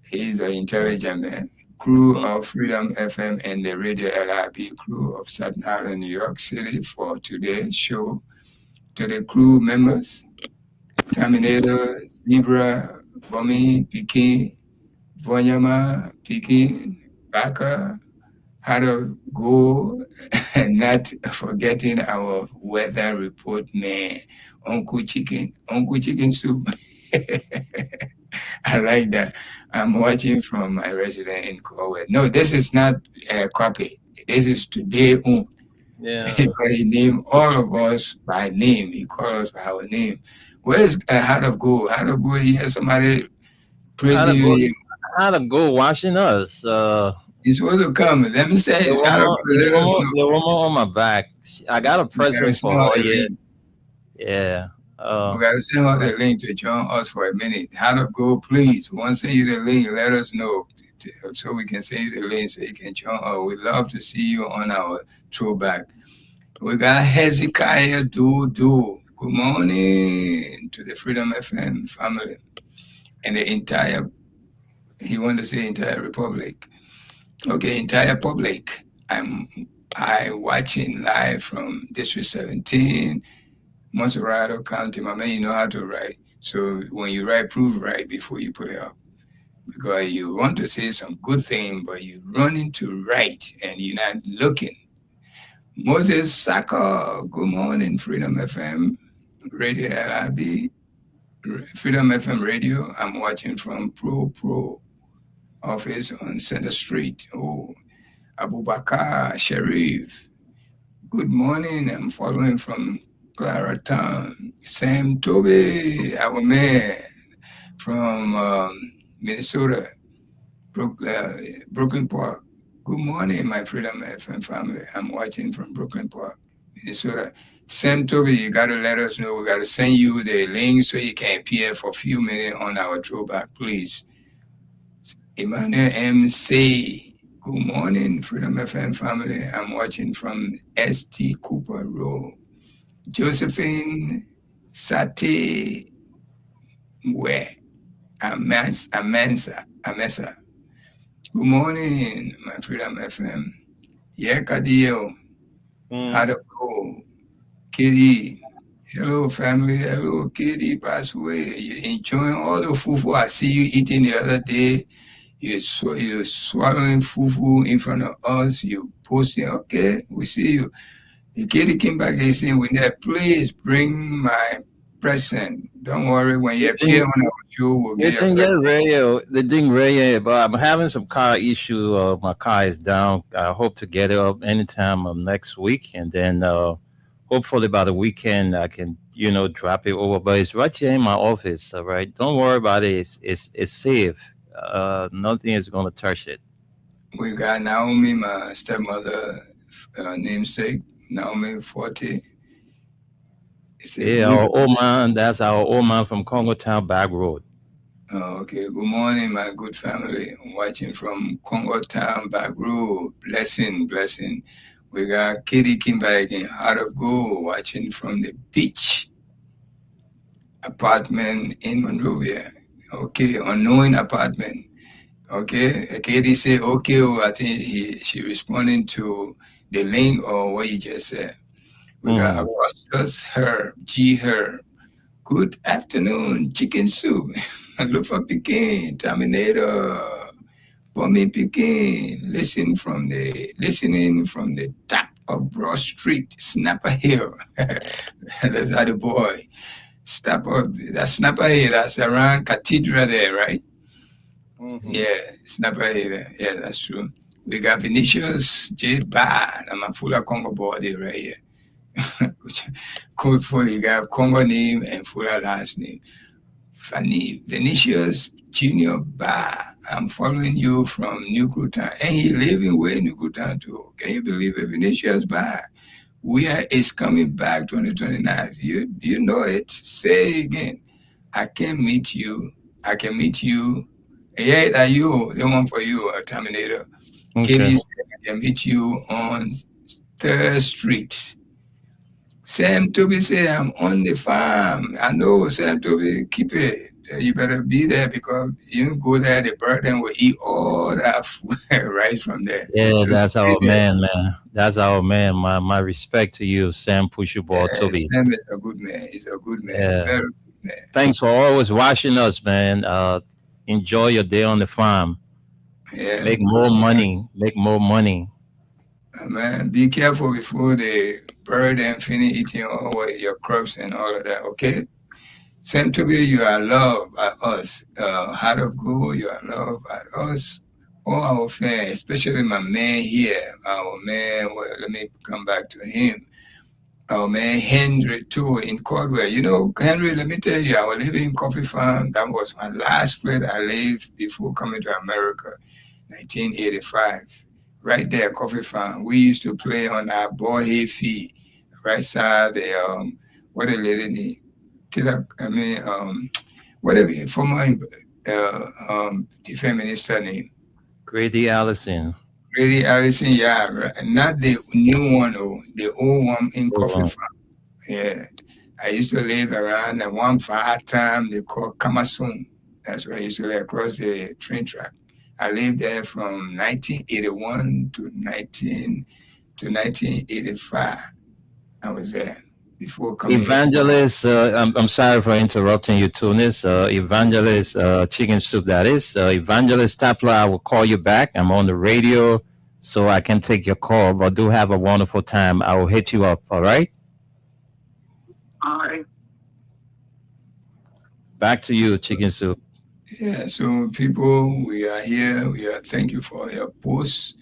Speaker 8: He's an intelligent man. Crew of Freedom FM and the Radio LIB crew of Staten Island, New York City for today's show. To the crew members, Terminator, Zebra, Bomi, Peking, Vonyama, Peking, Baka, how to go, and not forgetting our weather report man, Uncle Chicken Soup. I like that. I'm watching from my resident in Kuwait. No, this is not a copy. This is today on.
Speaker 7: Yeah.
Speaker 8: Because he named all of us by name. He called us by our name. Where's How to Go? How to Go? Here somebody praising you.
Speaker 7: How to Go watching us.
Speaker 8: He's supposed to come. Let me say
Speaker 7: the woman on my back. I got a present for her. Yeah.
Speaker 8: We got to send her the link to join us for a minute. How to Go, please. Once send you the link, let us know. so we can send you the link so you can join us. We'd love to see you on our throwback. We got Hezekiah Do. Good morning to the Freedom FM family and the entire, he wanted to say entire republic. Okay, entire public. I watching live from District 17, Monserrato County. My man, you know how to write. So when you write, prove right before you put it up. Because you want to say some good thing, but you run into right and you're not looking. Moses Saka, good morning, Freedom FM Radio LIB, Freedom FM Radio. I'm watching from Pro office on Center Street. Oh, Abubakar Sharif, good morning. I'm following from Clara Town. Sam Toby, our man from Minnesota, Brooklyn Park. Good morning, my Freedom FM family. I'm watching from Brooklyn Park, Minnesota. Sam Toby, you got to let us know. We got to send you the link so you can appear for a few minutes on our throwback, please. Emmanuel MC, good morning, Freedom FM family. I'm watching from ST Cooper Road. Josephine Sate Mwe Amesa. Good morning, my Freedom FM. Yekadio, Heart of Gold, Kitty. Hello, family. Hello, Kitty. Pass away. You're enjoying all the fufu I see you eating the other day. You're swallowing fufu in front of us. You posting. Okay, we see you. The kitty came back and said, "When that, please bring my present. Don't worry. When you appear on our show, we'll get your present."
Speaker 7: The ding radio, but I'm having some car issue. My car is down. I hope to get it up anytime next week, and then hopefully by the weekend I can, drop it over. But it's right here in my office. All right, don't worry about it. It's safe. Nothing is going to touch it.
Speaker 8: We got Naomi, my stepmother, namesake, Naomi 40.
Speaker 7: Yeah, our old man. That's our old man from Congo Town Back Road.
Speaker 8: Oh, okay. Good morning, my good family. I'm watching from Congo Town Back Road. Blessing. We got Kitty Kimberg in Heart of Gold watching from the beach apartment in Monrovia. Okay, unknown apartment. Okay, Katie said, okay, I think she responding to the link or what you just said. We got Augustus Her. Good afternoon, chicken soup. Lufa Pekin, Terminator, Bommy Pekin, listening from the top of Broad Street, Snapper Hill. That's how the boy. That's Snapper Hill, that's around Cathedral there, right? Mm-hmm. Yeah, Snapper Hill there. Yeah, that's true. We got Vinicius J. Bad. I'm a full of Congo body right here. Code for you got Congo name and full last name. Fanny Vinicius Junior Bar. I'm following you from New Cruton. And he living way New Cruton too. Can you believe it? Vinicius Bar. It's coming back 2029. You know it. Say it again. I can meet you. Yeah, that you, the one for you, Terminator.
Speaker 7: Okay.
Speaker 8: I can meet you on 3rd Street. Sam Toby say, I'm on the farm. I know, Sam Toby, keep it. You better be there because you go there, the bird and will eat all that food right from there.
Speaker 7: Yeah, so that's our man. That's our man. My respect to you, Sam Pushuball Toby.
Speaker 8: Sam is a good man. He's a good man.
Speaker 7: Yeah.
Speaker 8: Very good man.
Speaker 7: Thanks for always watching us, man. Enjoy your day on the farm.
Speaker 8: Yeah.
Speaker 7: Make more money.
Speaker 8: Man, be careful before the bird and finish eating all your crops and all of that, okay? Same to be, you are loved by us. Heart of Gold, you are loved by us. All our fans, especially my man here, our man, well, let me come back to him. Our man Henry too in Caldwell. You know, Henry, let me tell you, I was living in Coffee Farm. That was my last place I lived before coming to America, 1985. Right there, Coffee Farm. We used to play on our ball hay field, right side the what a lady name. Whatever former defense minister name.
Speaker 7: Grady Allison.
Speaker 8: Grady Allison, yeah, not the new one, oh, the old one in Coffee
Speaker 7: Oh,
Speaker 8: Farm. Yeah. I used to live around the one far time they call Kamasun. That's where I used to live across the train track. I lived there from 1981 to 1985. I was there before coming here.
Speaker 7: Evangelist, I'm sorry for interrupting you, Tunis. Evangelist Chicken Soup, that is. Evangelist Tapla, I will call you back. I'm on the radio, so I can take your call, but do have a wonderful time. I will hit you up, all right?
Speaker 8: All right.
Speaker 7: Back to you, Chicken Soup.
Speaker 8: Yeah, so people, we are here. Thank you for your posts.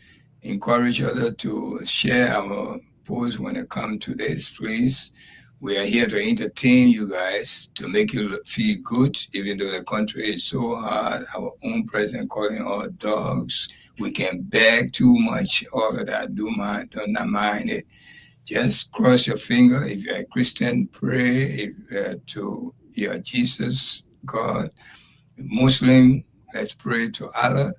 Speaker 8: Encourage others to share our posts when they come to this place. We are here to entertain you guys, to make you feel good, even though the country is so hard. Our own president calling all dogs. We can beg too much, all of that. Do not mind it. Just cross your finger. If you're a Christian, pray. If to your Jesus, God. Muslim, let's pray to Allah.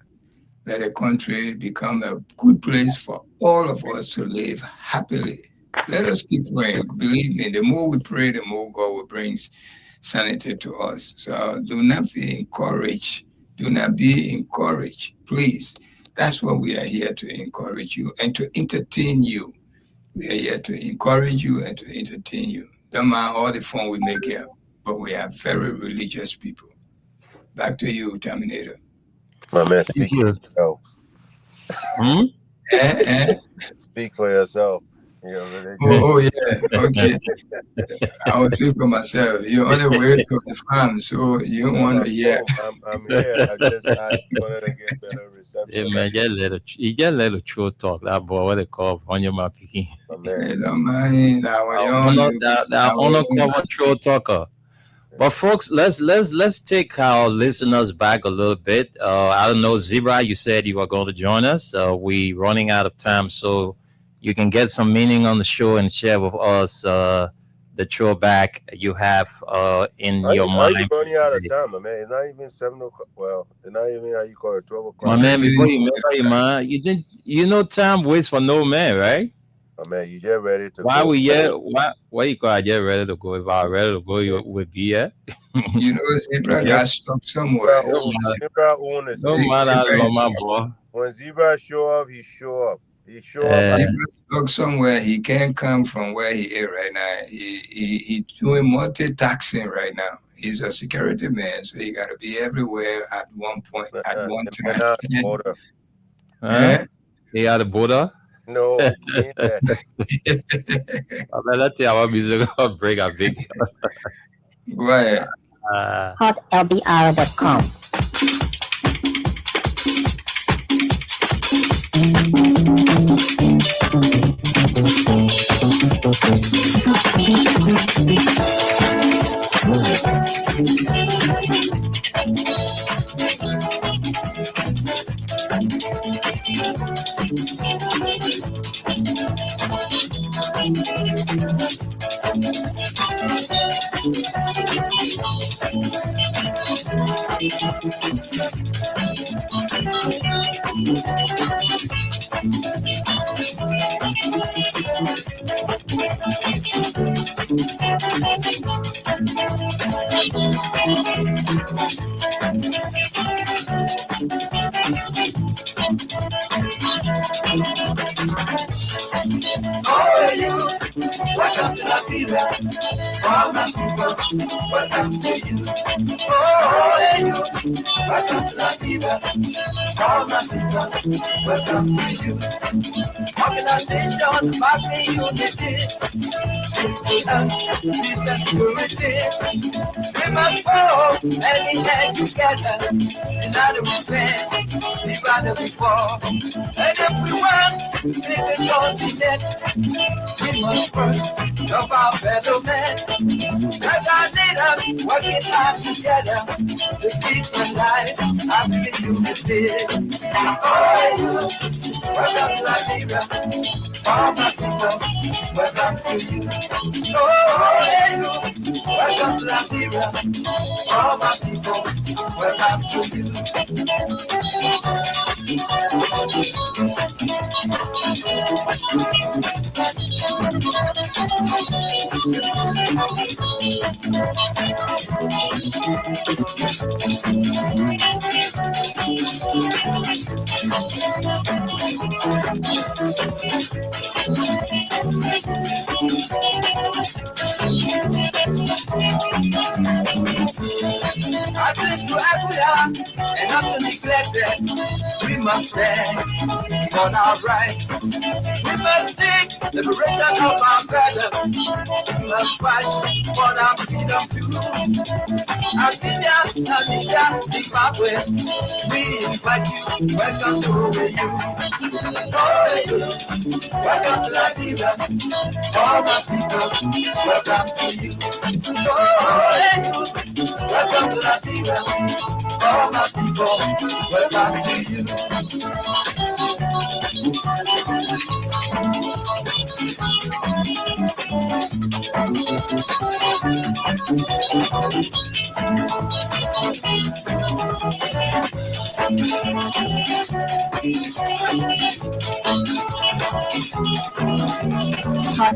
Speaker 8: Let the country become a good place for all of us to live happily. Let us keep praying. Believe me, the more we pray, the more God will bring sanity to us. So do not be encouraged. Do not be encouraged, please. That's what we are here to encourage you and to entertain you. We are here to encourage you and to entertain you. Don't mind all the fun we make here, but we are very religious people. Back to you, Terminator.
Speaker 9: My man, speak for yourself. Speak for yourself. You know,
Speaker 8: oh yeah, okay. I will speak for myself. You're on the way to the farm, so you don't want to hear.
Speaker 9: I'm here. I wanted to get better reception.
Speaker 7: Hey man, you get a little true talk. That boy, what they call on your mouth picking.
Speaker 8: Don't mind
Speaker 7: that honor cover true talker. But folks, let's take our listeners back a little bit. I don't know, Zebra, you said you were going to join us. We running out of time, so you can get some meaning on the show and share with us the throwback you have in your mind.
Speaker 9: You're running out of time, man. It's not even 7 o'clock. Well, it's not even how you call it 12 o'clock.
Speaker 7: My man, before you marry, man, you know time waits for no man, right?
Speaker 9: Oh man, you get ready to
Speaker 7: why
Speaker 9: go.
Speaker 7: Why you call get ready to go? If I ready to go, you would be here.
Speaker 8: You know, Zebra got stuck somewhere.
Speaker 9: Zebra own it.
Speaker 7: No matter, my boy.
Speaker 9: When Zebra show up, he show up.
Speaker 8: Zebra stuck somewhere. He can't come from where he is right now. He doing multitasking right now. He's a security man, so he got to be everywhere at one point, at one time.
Speaker 7: He at the border.
Speaker 9: No,
Speaker 7: let's see our music break a big.
Speaker 8: Go ahead.
Speaker 10: hotlbr.com.
Speaker 1: Welcome to La Vida. All my people, welcome to you. Oh, you. Welcome to La Vida. All my people, welcome to you. Organization, family unity. We must go and we stand together. United we stand, divided we fall. And if we want to make the continent, we must work, love our fellow men. Let our leaders working hard together to keep the life happy unity. Oh, you, welcome to Liberia. All my people, welcome to you. Oh, you, welcome to Liberia. All my people, welcome to you. and not to neglect it. We must stand on our right. We must seek liberation of our brothers. We must fight for our freedom too. Namibia, Zimbabwe, we invite you. Welcome to you. Oh, you. Welcome to Liberia. All my people, welcome to you. Oh, you. Welcome to Liberia. All my people, welcome to you.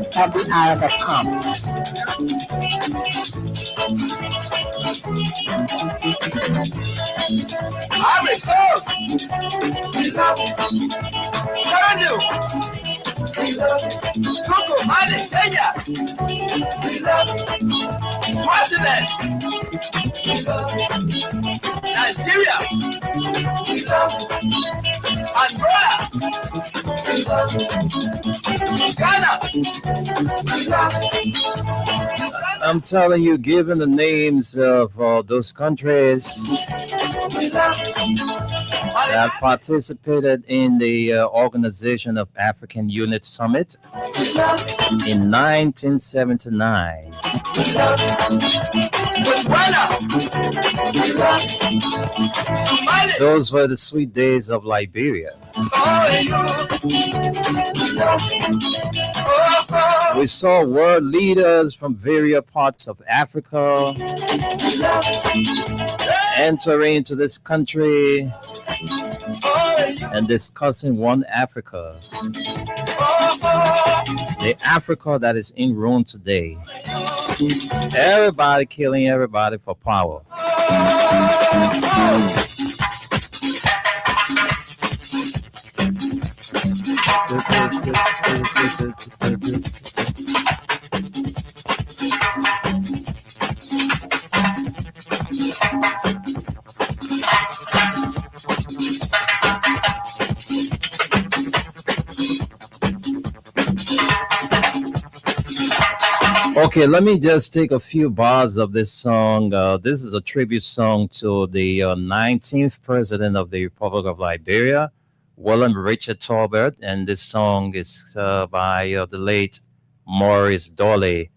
Speaker 10: hotwr.com.
Speaker 1: I'm close. We love you. Kanu. We love you. Coco, Mali, Kenya. We love you. Swaziland. We love you. Nigeria. We love you. Angola. We love you. Ghana. We love you.
Speaker 7: I'm telling you, given the names of those countries that participated in the Organization of African Unit Summit in 1979. Those were the sweet days of Liberia. We saw world leaders from various parts of Africa entering into this country and discussing one Africa. The Africa that is in ruin today. Everybody killing everybody for power. Okay, let me just take a few bars of this song. This is a tribute song to the 19th president of the Republic of Liberia, William Richard Tolbert, and this song is by the late Maurice Dolly,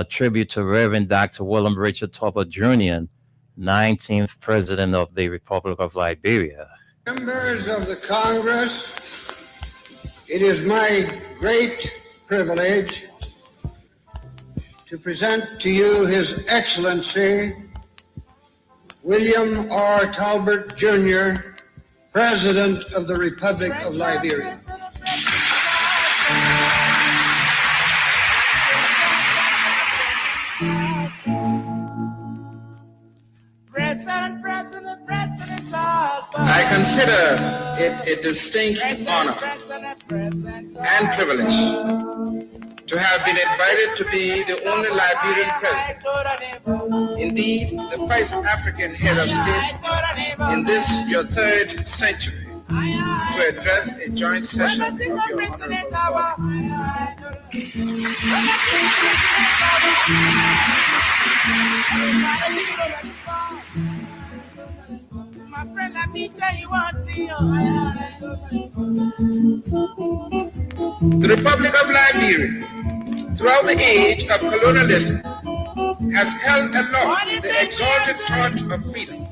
Speaker 7: tribute to Reverend Dr. William Richard Tolbert Jr., 19th president of the Republic of Liberia.
Speaker 11: Members of the Congress, it is my great privilege to present to you His Excellency William R. Tolbert Jr., President of the Republic of Liberia.
Speaker 12: I consider it a distinct honor and privilege to have been invited to be the only Liberian president, indeed the first African head of state in this your third century, to address a joint session of your honorable body.
Speaker 1: My friend, let me tell you one thing.
Speaker 12: The Republic of Liberia, throughout the age of colonialism, has held aloft the exalted torch of freedom,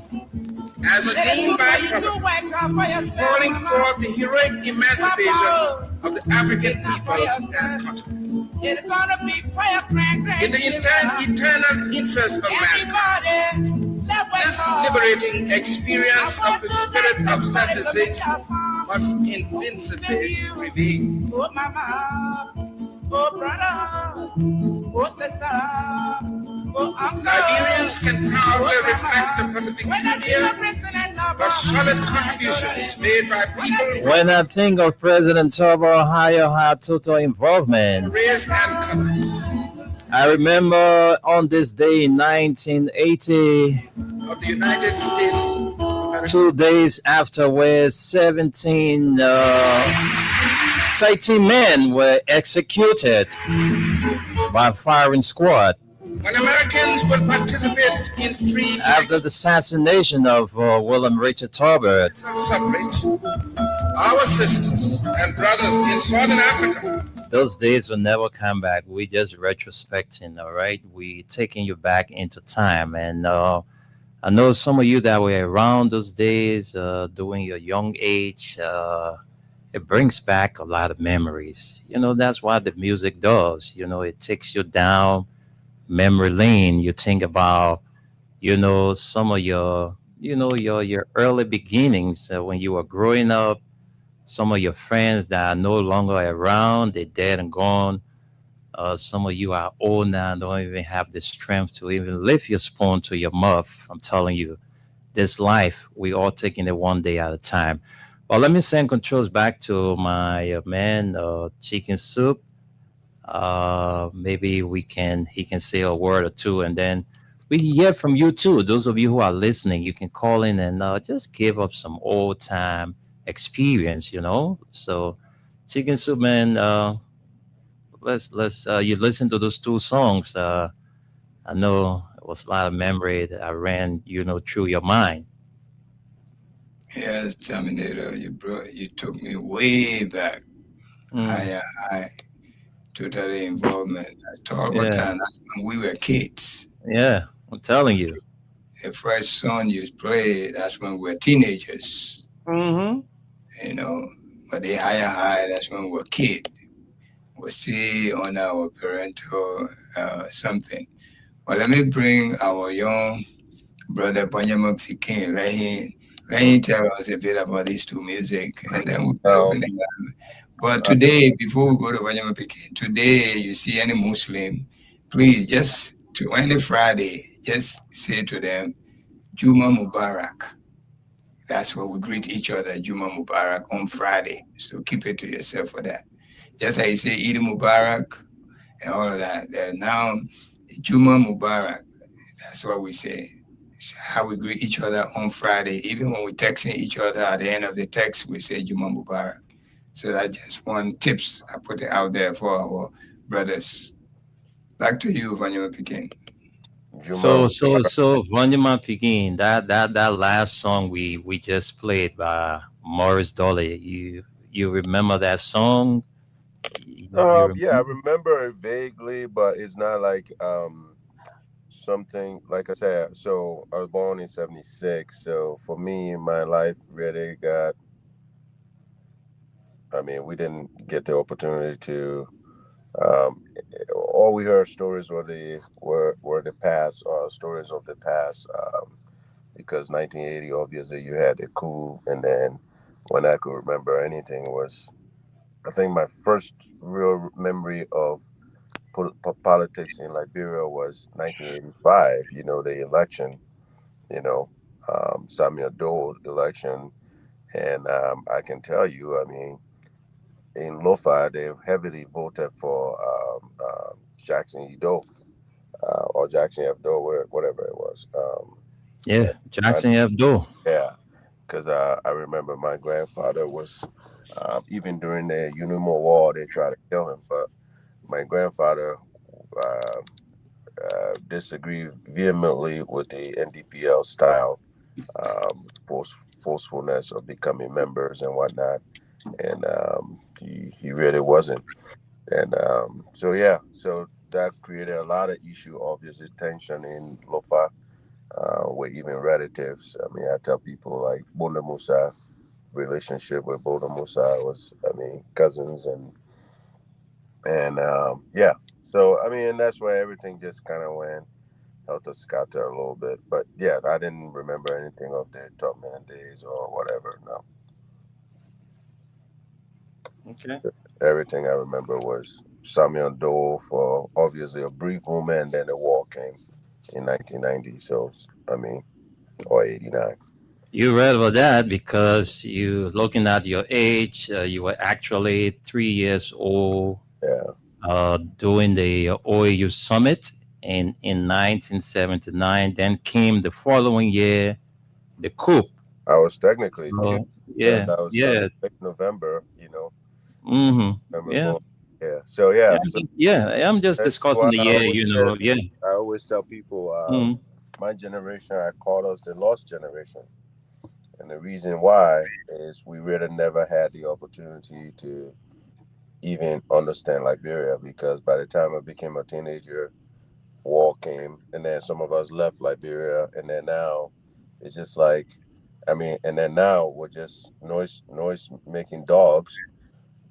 Speaker 12: as ordained by Providence, calling forth the heroic emancipation of the African peoples and continent.
Speaker 1: It's gonna be fire, crank,
Speaker 12: In the eternal interest of mankind, this liberating experience of the spirit of '76 must invincibly prevail.
Speaker 1: Oh, mama, oh, brother, oh, sister, oh, uncle.
Speaker 12: Liberians can proudly reflect upon the peculiar but solid contributions made by people
Speaker 7: When I think of President Tolbert, Ohio had total involvement.
Speaker 12: race and color
Speaker 7: I remember on this day in 1980,
Speaker 12: of the United States of
Speaker 7: 2 days afterwards, 17 Tahiti men were executed by firing squad.
Speaker 12: When Americans will participate in free
Speaker 7: After the assassination of William Richard Tolbert,
Speaker 12: suffrage, our sisters and brothers in Southern Africa.
Speaker 7: Those days will never come back. We just retrospecting, all right? We taking you back into time. And I know some of you that were around those days during your young age. It brings back a lot of memories. That's what the music does. It takes you down memory lane. You think about, some of your early beginnings when you were growing up. Some of your friends that are no longer around, they're dead and gone. Some of you are old now, don't even have the strength to even lift your spoon to your mouth. I'm telling you, this life, we all taking it one day at a time. Well, let me send controls back to my man, Chicken Soup. Maybe he can say a word or two, and then we hear from you too. Those of you who are listening, you can call in and just give up some old time experience. So, Chicken Soup, man, let's you listen to those two songs. I know it was a lot of memory that I ran, through your mind.
Speaker 8: Yes, Terminator, you took me way back. I totally involvement. I talk about time. That's when we were kids.
Speaker 7: Yeah, I'm telling you.
Speaker 8: The first song you played, that's when we were teenagers.
Speaker 7: Mm-hmm.
Speaker 8: But the high, that's when we were kids. We see on our parental something. But let me bring our young brother Benjamin Pikin. Let him tell us a bit about these two music, and then we'll open it up. But today, before we go to Benjamin Pikin, today you see any Muslim, please just to any Friday, just say to them, Juma Mubarak. That's what we greet each other, Juma Mubarak, on Friday. So keep it to yourself for that. Just like you say Eid Mubarak and all of that. Now, Juma Mubarak, that's what we say. How we greet each other on Friday. Even when we're texting each other at the end of the text, we say Juma Mubarak. So that's just one tips I put it out there for our brothers. Back to you, Vanya Pekin.
Speaker 7: So Vanya Pekin, that last song we just played by Morris Dolly. You remember that song?
Speaker 9: Yeah, I remember it vaguely, but it's not like something like I said. So I was born in '76. So for me, my life really got. We didn't get the opportunity to. All we heard stories were the past, stories of the past. Because 1980, obviously, you had the coup, and then when I could remember anything was, I think my first real memory of politics in Liberia was 1985. The election. Samuel Doe election, and I can tell you, in Lofa, they heavily voted for Jackson E. Doe, or Jackson F. Doe, whatever it was.
Speaker 7: Jackson F. Doe.
Speaker 9: Yeah, because I remember my grandfather was, even during the Unimo War, they tried to kill him, but my grandfather disagreed vehemently with the NDPL style, forcefulness of becoming members and whatnot. And he really wasn't. And so that created a lot of issue, obviously tension in Lofa, with even relatives. I tell people like Bunda Musa, relationship with Bunda Musa was, cousins and yeah. So and that's where everything just kind of went helter skelter a little bit. But yeah, I didn't remember anything of the Tubman days or whatever. No.
Speaker 7: Okay.
Speaker 9: Everything I remember was Samuel Doe for obviously a brief moment, and then the war came in 1990. So, or 89.
Speaker 7: You read about that because you looking at your age, you were actually 3 years old.
Speaker 9: Yeah.
Speaker 7: Doing the OAU summit in 1979. Then came the following year, the coup
Speaker 9: I was technically two
Speaker 7: So
Speaker 9: because
Speaker 7: yeah,
Speaker 9: I was
Speaker 7: yeah.
Speaker 9: late November, November
Speaker 7: Yeah.
Speaker 9: born. Yeah. So yeah. So
Speaker 7: I'm just
Speaker 9: that's
Speaker 7: discussing
Speaker 9: why
Speaker 7: the
Speaker 9: I
Speaker 7: year,
Speaker 9: always said
Speaker 7: yeah.
Speaker 9: I always tell people,
Speaker 7: Mm.
Speaker 9: my generation, I call us the lost generation. And the reason why is we really never had the opportunity to even understand Liberia because by the time I became a teenager, war came, and then some of us left Liberia, and then now it's just like, I mean, and then now we're just noise making dogs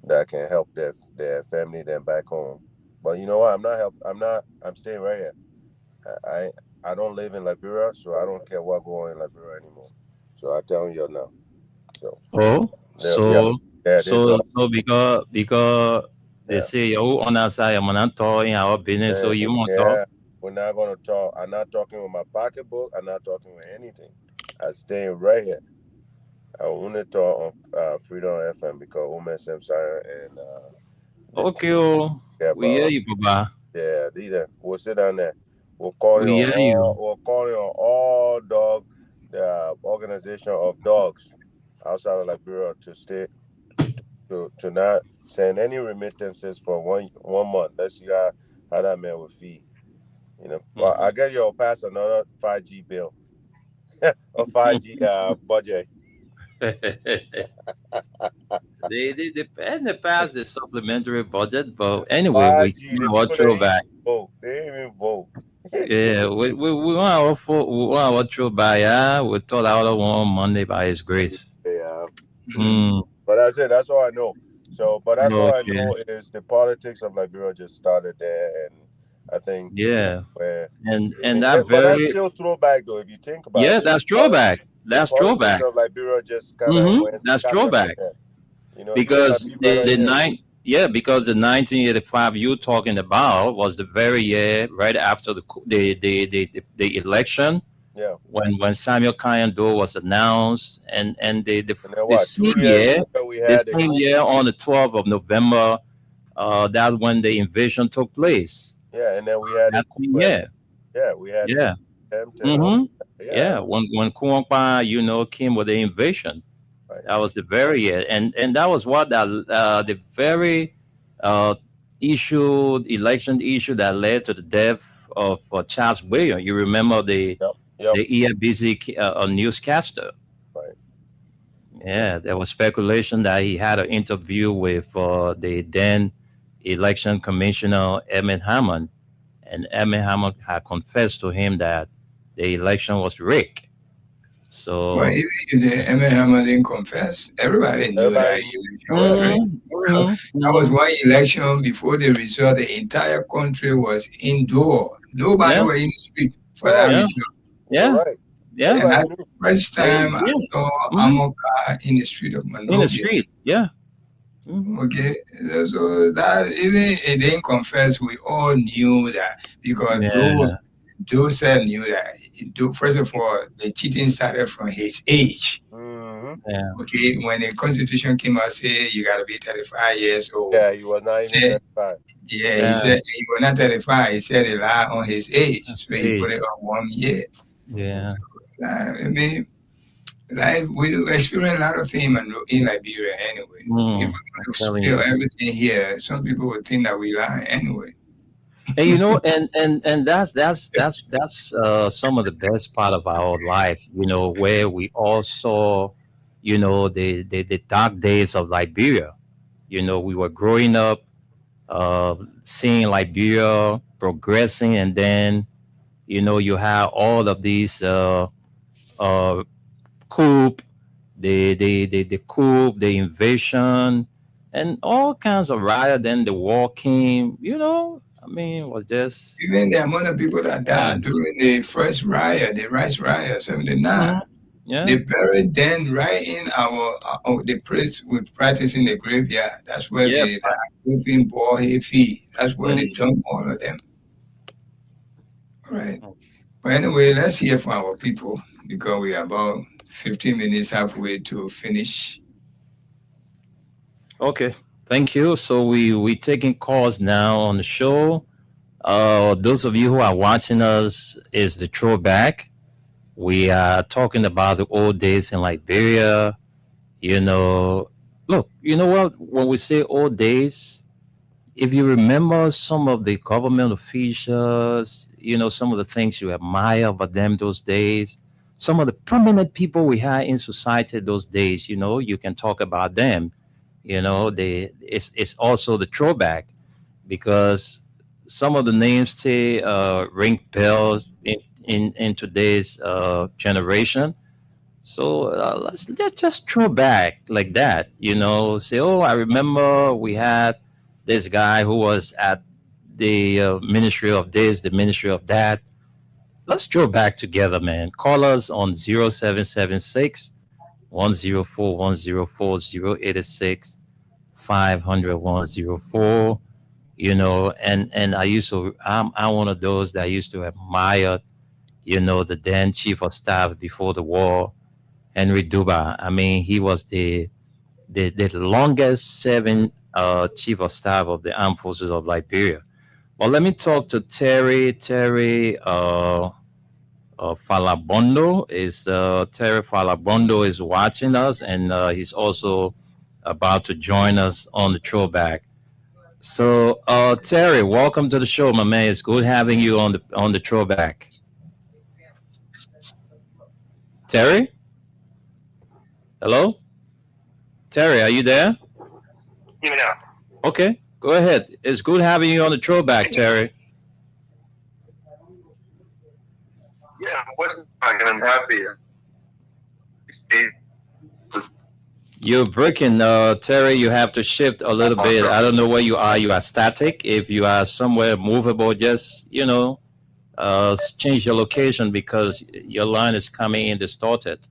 Speaker 9: that can help their family then back home. But you know what? I'm staying right here. I I don't live in Liberia, so I don't care what go on in Liberia anymore. So I'm telling you now. So
Speaker 7: Oh,
Speaker 9: yeah,
Speaker 7: so
Speaker 9: yeah, they
Speaker 7: so
Speaker 9: thought,
Speaker 7: so because they
Speaker 9: yeah,
Speaker 7: say oh on our side I'm not talking our business, so you want to talk?
Speaker 9: yeah. We're not gonna talk. I'm not talking with my pocketbook. I'm not talking with anything. I'm staying right here. I want to talk on Freedom FM because Women Simpson and the team
Speaker 7: Okay, oh,
Speaker 9: there,
Speaker 7: we hear
Speaker 9: but
Speaker 7: you, Papa.
Speaker 9: yeah, either we'll sit down there.
Speaker 7: We hear you.
Speaker 9: We're calling on all dog the organization of dogs outside of Liberia to stay to not send any remittances for one month. Let's see how that man will feed. Well, I guess you'll pass another 5G bill or 5G budget.
Speaker 7: They passed the supplementary budget, but anyway, we
Speaker 9: 5G,
Speaker 7: want
Speaker 9: the
Speaker 7: our
Speaker 9: people that ain't
Speaker 7: throwback.
Speaker 9: vote, they ain't even vote.
Speaker 7: Yeah, we want we want our throwback. Yeah, we thought out of one Monday by His grace.
Speaker 9: Yeah.
Speaker 7: Mm,
Speaker 9: But that's it. That's all I know. So, but that's all I
Speaker 7: okay.
Speaker 9: know is the politics of Liberia just started there, and I think
Speaker 7: Yeah,
Speaker 9: where,
Speaker 7: and that
Speaker 9: but that's
Speaker 7: very
Speaker 9: still throwback though. If you think about
Speaker 7: yeah,
Speaker 9: it,
Speaker 7: that's throwback.
Speaker 9: the
Speaker 7: That's
Speaker 9: politics
Speaker 7: throwback.
Speaker 9: of Liberia just kind of went
Speaker 7: That's
Speaker 9: scattered from
Speaker 7: throwback.
Speaker 9: there. It may not
Speaker 7: Because
Speaker 9: be better here.
Speaker 7: because the 1985 you're talking about was the very year right after the election
Speaker 9: Yeah.
Speaker 7: when Samuel Kayando was announced, and
Speaker 9: And then
Speaker 7: the
Speaker 9: what?
Speaker 7: same
Speaker 9: 2 years
Speaker 7: year
Speaker 9: later, we had the coup.
Speaker 7: on the 12th of November, that's when the invasion took place.
Speaker 9: Yeah, and then we had the
Speaker 7: That
Speaker 9: coup.
Speaker 7: same year,
Speaker 9: Yeah, we had the
Speaker 7: yeah.
Speaker 9: attempt and all.
Speaker 7: Mm-hmm.
Speaker 9: Yeah.
Speaker 7: Yeah, when Kuangpa, came with the invasion.
Speaker 9: Right.
Speaker 7: That was the very year, and that was what that the very uh, election issue that led to the death of Charles William. You remember
Speaker 9: Yep. Yep.
Speaker 7: the EFBC newscaster?
Speaker 9: Right.
Speaker 7: Yeah, there was speculation that he had an interview with the then election commissioner Emmett Hammond, and Emmett Hammond had confessed to him that the election was rigged.
Speaker 8: Well,
Speaker 7: So
Speaker 8: even if the Eminem didn't confess, everybody knew that
Speaker 9: Everybody knew.
Speaker 8: election was rigged. That was one election before the result. The entire country was indoor. Nobody
Speaker 7: yeah,
Speaker 8: was in the street for that
Speaker 9: Oh,
Speaker 7: yeah,
Speaker 8: result.
Speaker 9: you're
Speaker 7: yeah,
Speaker 9: right.
Speaker 7: yeah.
Speaker 8: And
Speaker 9: Everybody
Speaker 8: that's
Speaker 9: knew.
Speaker 8: the first time I
Speaker 7: Yeah.
Speaker 8: saw
Speaker 7: Mhm.
Speaker 8: Amoka in the street of
Speaker 7: In the
Speaker 8: Monrovia.
Speaker 7: street, yeah. Mhm.
Speaker 8: Okay, so that even it didn't confess, we all knew that because
Speaker 7: Yeah,
Speaker 8: Joe said knew that. First of all, the cheating started from his age.
Speaker 9: Mm-hmm.
Speaker 7: yeah.
Speaker 8: Okay, when the Constitution came out, say you got to be 35 years old.
Speaker 9: Yeah, he was not even
Speaker 8: Said,
Speaker 9: 35.
Speaker 8: yeah, he
Speaker 7: Yeah.
Speaker 8: said he was not 35. He said he lied on his age, so he put
Speaker 7: Age.
Speaker 8: it on 1 year.
Speaker 7: Yeah.
Speaker 8: I mean, like we do experience a lot of things in Liberia anyway. If
Speaker 7: Mm,
Speaker 8: we're
Speaker 7: I'm
Speaker 8: going to
Speaker 7: telling
Speaker 8: spill
Speaker 7: you.
Speaker 8: everything here, some people would think that we lie anyway.
Speaker 7: And and that's some of the best part of our life, where we all saw, the dark days of Liberia. We were growing up, seeing Liberia progressing, and then you have all of these uh coup, the coup, the invasion, and all kinds of riot. Then the war came. I mean, it was just
Speaker 8: Even the amount of people that
Speaker 7: yeah,
Speaker 8: died during the first riot, the rice riot, 79,
Speaker 7: mhm, yeah,
Speaker 8: they buried them right in the place we practice in the graveyard. That's where
Speaker 7: yeah.
Speaker 8: the open ball feet. That's where they
Speaker 7: Mhm.
Speaker 8: dump all of them. All right. But anyway, let's hear from our people because we are about 15 minutes halfway to finish.
Speaker 7: Okay, thank you. So we taking calls now on the show. Those of you who are watching us is the throwback. We are talking about the old days in Liberia. You know, look, you know what? When we say old days, if you remember some of the government officials, some of the things you admire about them those days, some of the prominent people we had in society those days, you can talk about them. It's also the throwback because some of the names say ring bells in today's generation. So let's just throw back like that, say, oh, I remember we had this guy who was at the ministry of this, the ministry of that. Let's throw back together, man. Call us on 0776 104 104 086 500 104. And I'm one of those that used to admire, the then chief of staff before the war, Henry Duba. I mean, he was the longest serving chief of staff of the armed forces of Liberia. Well, let me talk to Terry. Terry Falabondo is Terry Falabondo is watching us, and he's also about to join us on the throwback. So, Terry, welcome to the show, my man. It's good having you on the throwback. Terry, hello, Terry, are you there?
Speaker 10: Yeah.
Speaker 7: Okay, go ahead. It's good having you on the throwback, Terry.
Speaker 10: Yeah, I'm happy.
Speaker 7: You're breaking, Terry. You have to shift a little bit. I don't know where you are. You are static. If you are somewhere movable, just change your location because your line is coming in distorted.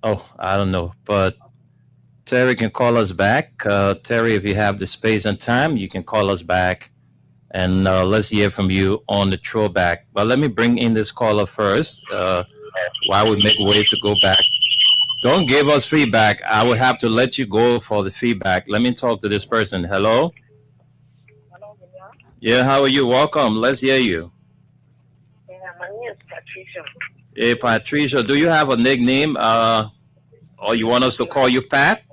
Speaker 7: Oh, I don't know, but Terry can call us back. Terry, if you have the space and time, you can call us back, and let's hear from you on the throwback. But let me bring in this caller first while we make way to go back. Don't give us feedback. I will have to let you go for the feedback. Let me talk to this person. Hello? Yeah, how are you? Welcome. Let's hear you.
Speaker 13: Yeah, my name is Patricia.
Speaker 7: Hey, Patricia, do you have a nickname? Or you want us to call you Pat?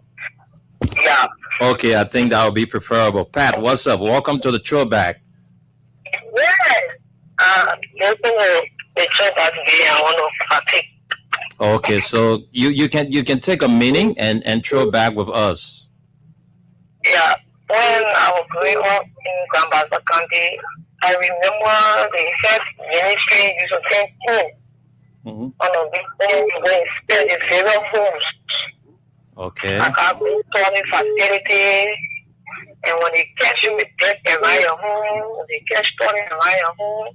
Speaker 13: Yeah.
Speaker 7: Okay, I think that would be preferable. Pat, what's up? Welcome to the throwback.
Speaker 13: Yeah. Listen to the throwback today. I want to partake.
Speaker 7: Okay, so you can take a meaning and throw back with us.
Speaker 13: Yeah. When I was growing up in Gambasa County, I remember the first ministry used to send home. On a weekend when spend in various homes.
Speaker 7: Okay.
Speaker 13: Like I've been storing facility, and when they catch you with debt around your home, when they catch storing around your home,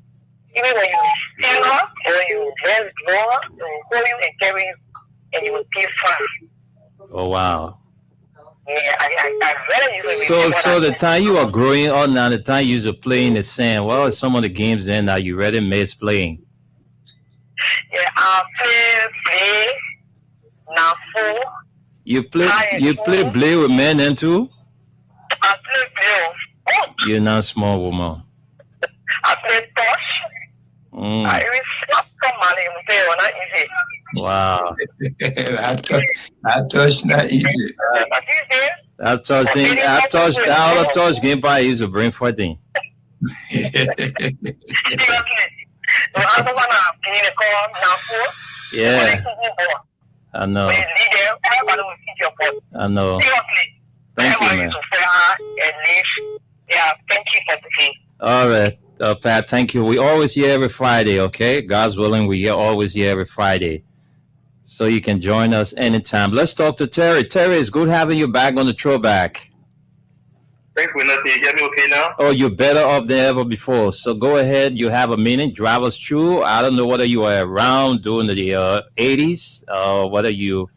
Speaker 13: even when you stand up or you rest lower, they will hold you and carry you, and you will pay fine.
Speaker 7: Oh wow.
Speaker 13: Yeah, I really usually
Speaker 7: So the time you were growing up now, the time you used to play in the sand, what are some of the games then that you really miss playing?
Speaker 13: Yeah, I play now four.
Speaker 7: You play play with men then too?
Speaker 13: I play play. Oh.
Speaker 7: You're not small woman.
Speaker 13: I play touch. I even slap somebody in the tail, not easy.
Speaker 7: Wow.
Speaker 8: I touch not easy.
Speaker 7: That touch game by is a brain fighting. Yeah. I know. I know. Thank you, man.
Speaker 13: Yeah, thank you for the
Speaker 7: All right, Pat, thank you. We always here every Friday, okay? God's willing, we always here every Friday. So you can join us anytime. Let's talk to Terry. Terry, it's good having you back on the throwback.
Speaker 10: Thanks, Winner. Can you hear me okay now?
Speaker 7: Oh, you're better off than ever before. So go ahead. You have a minute. Drive us through. I don't know whether you were around during the 80s, whether you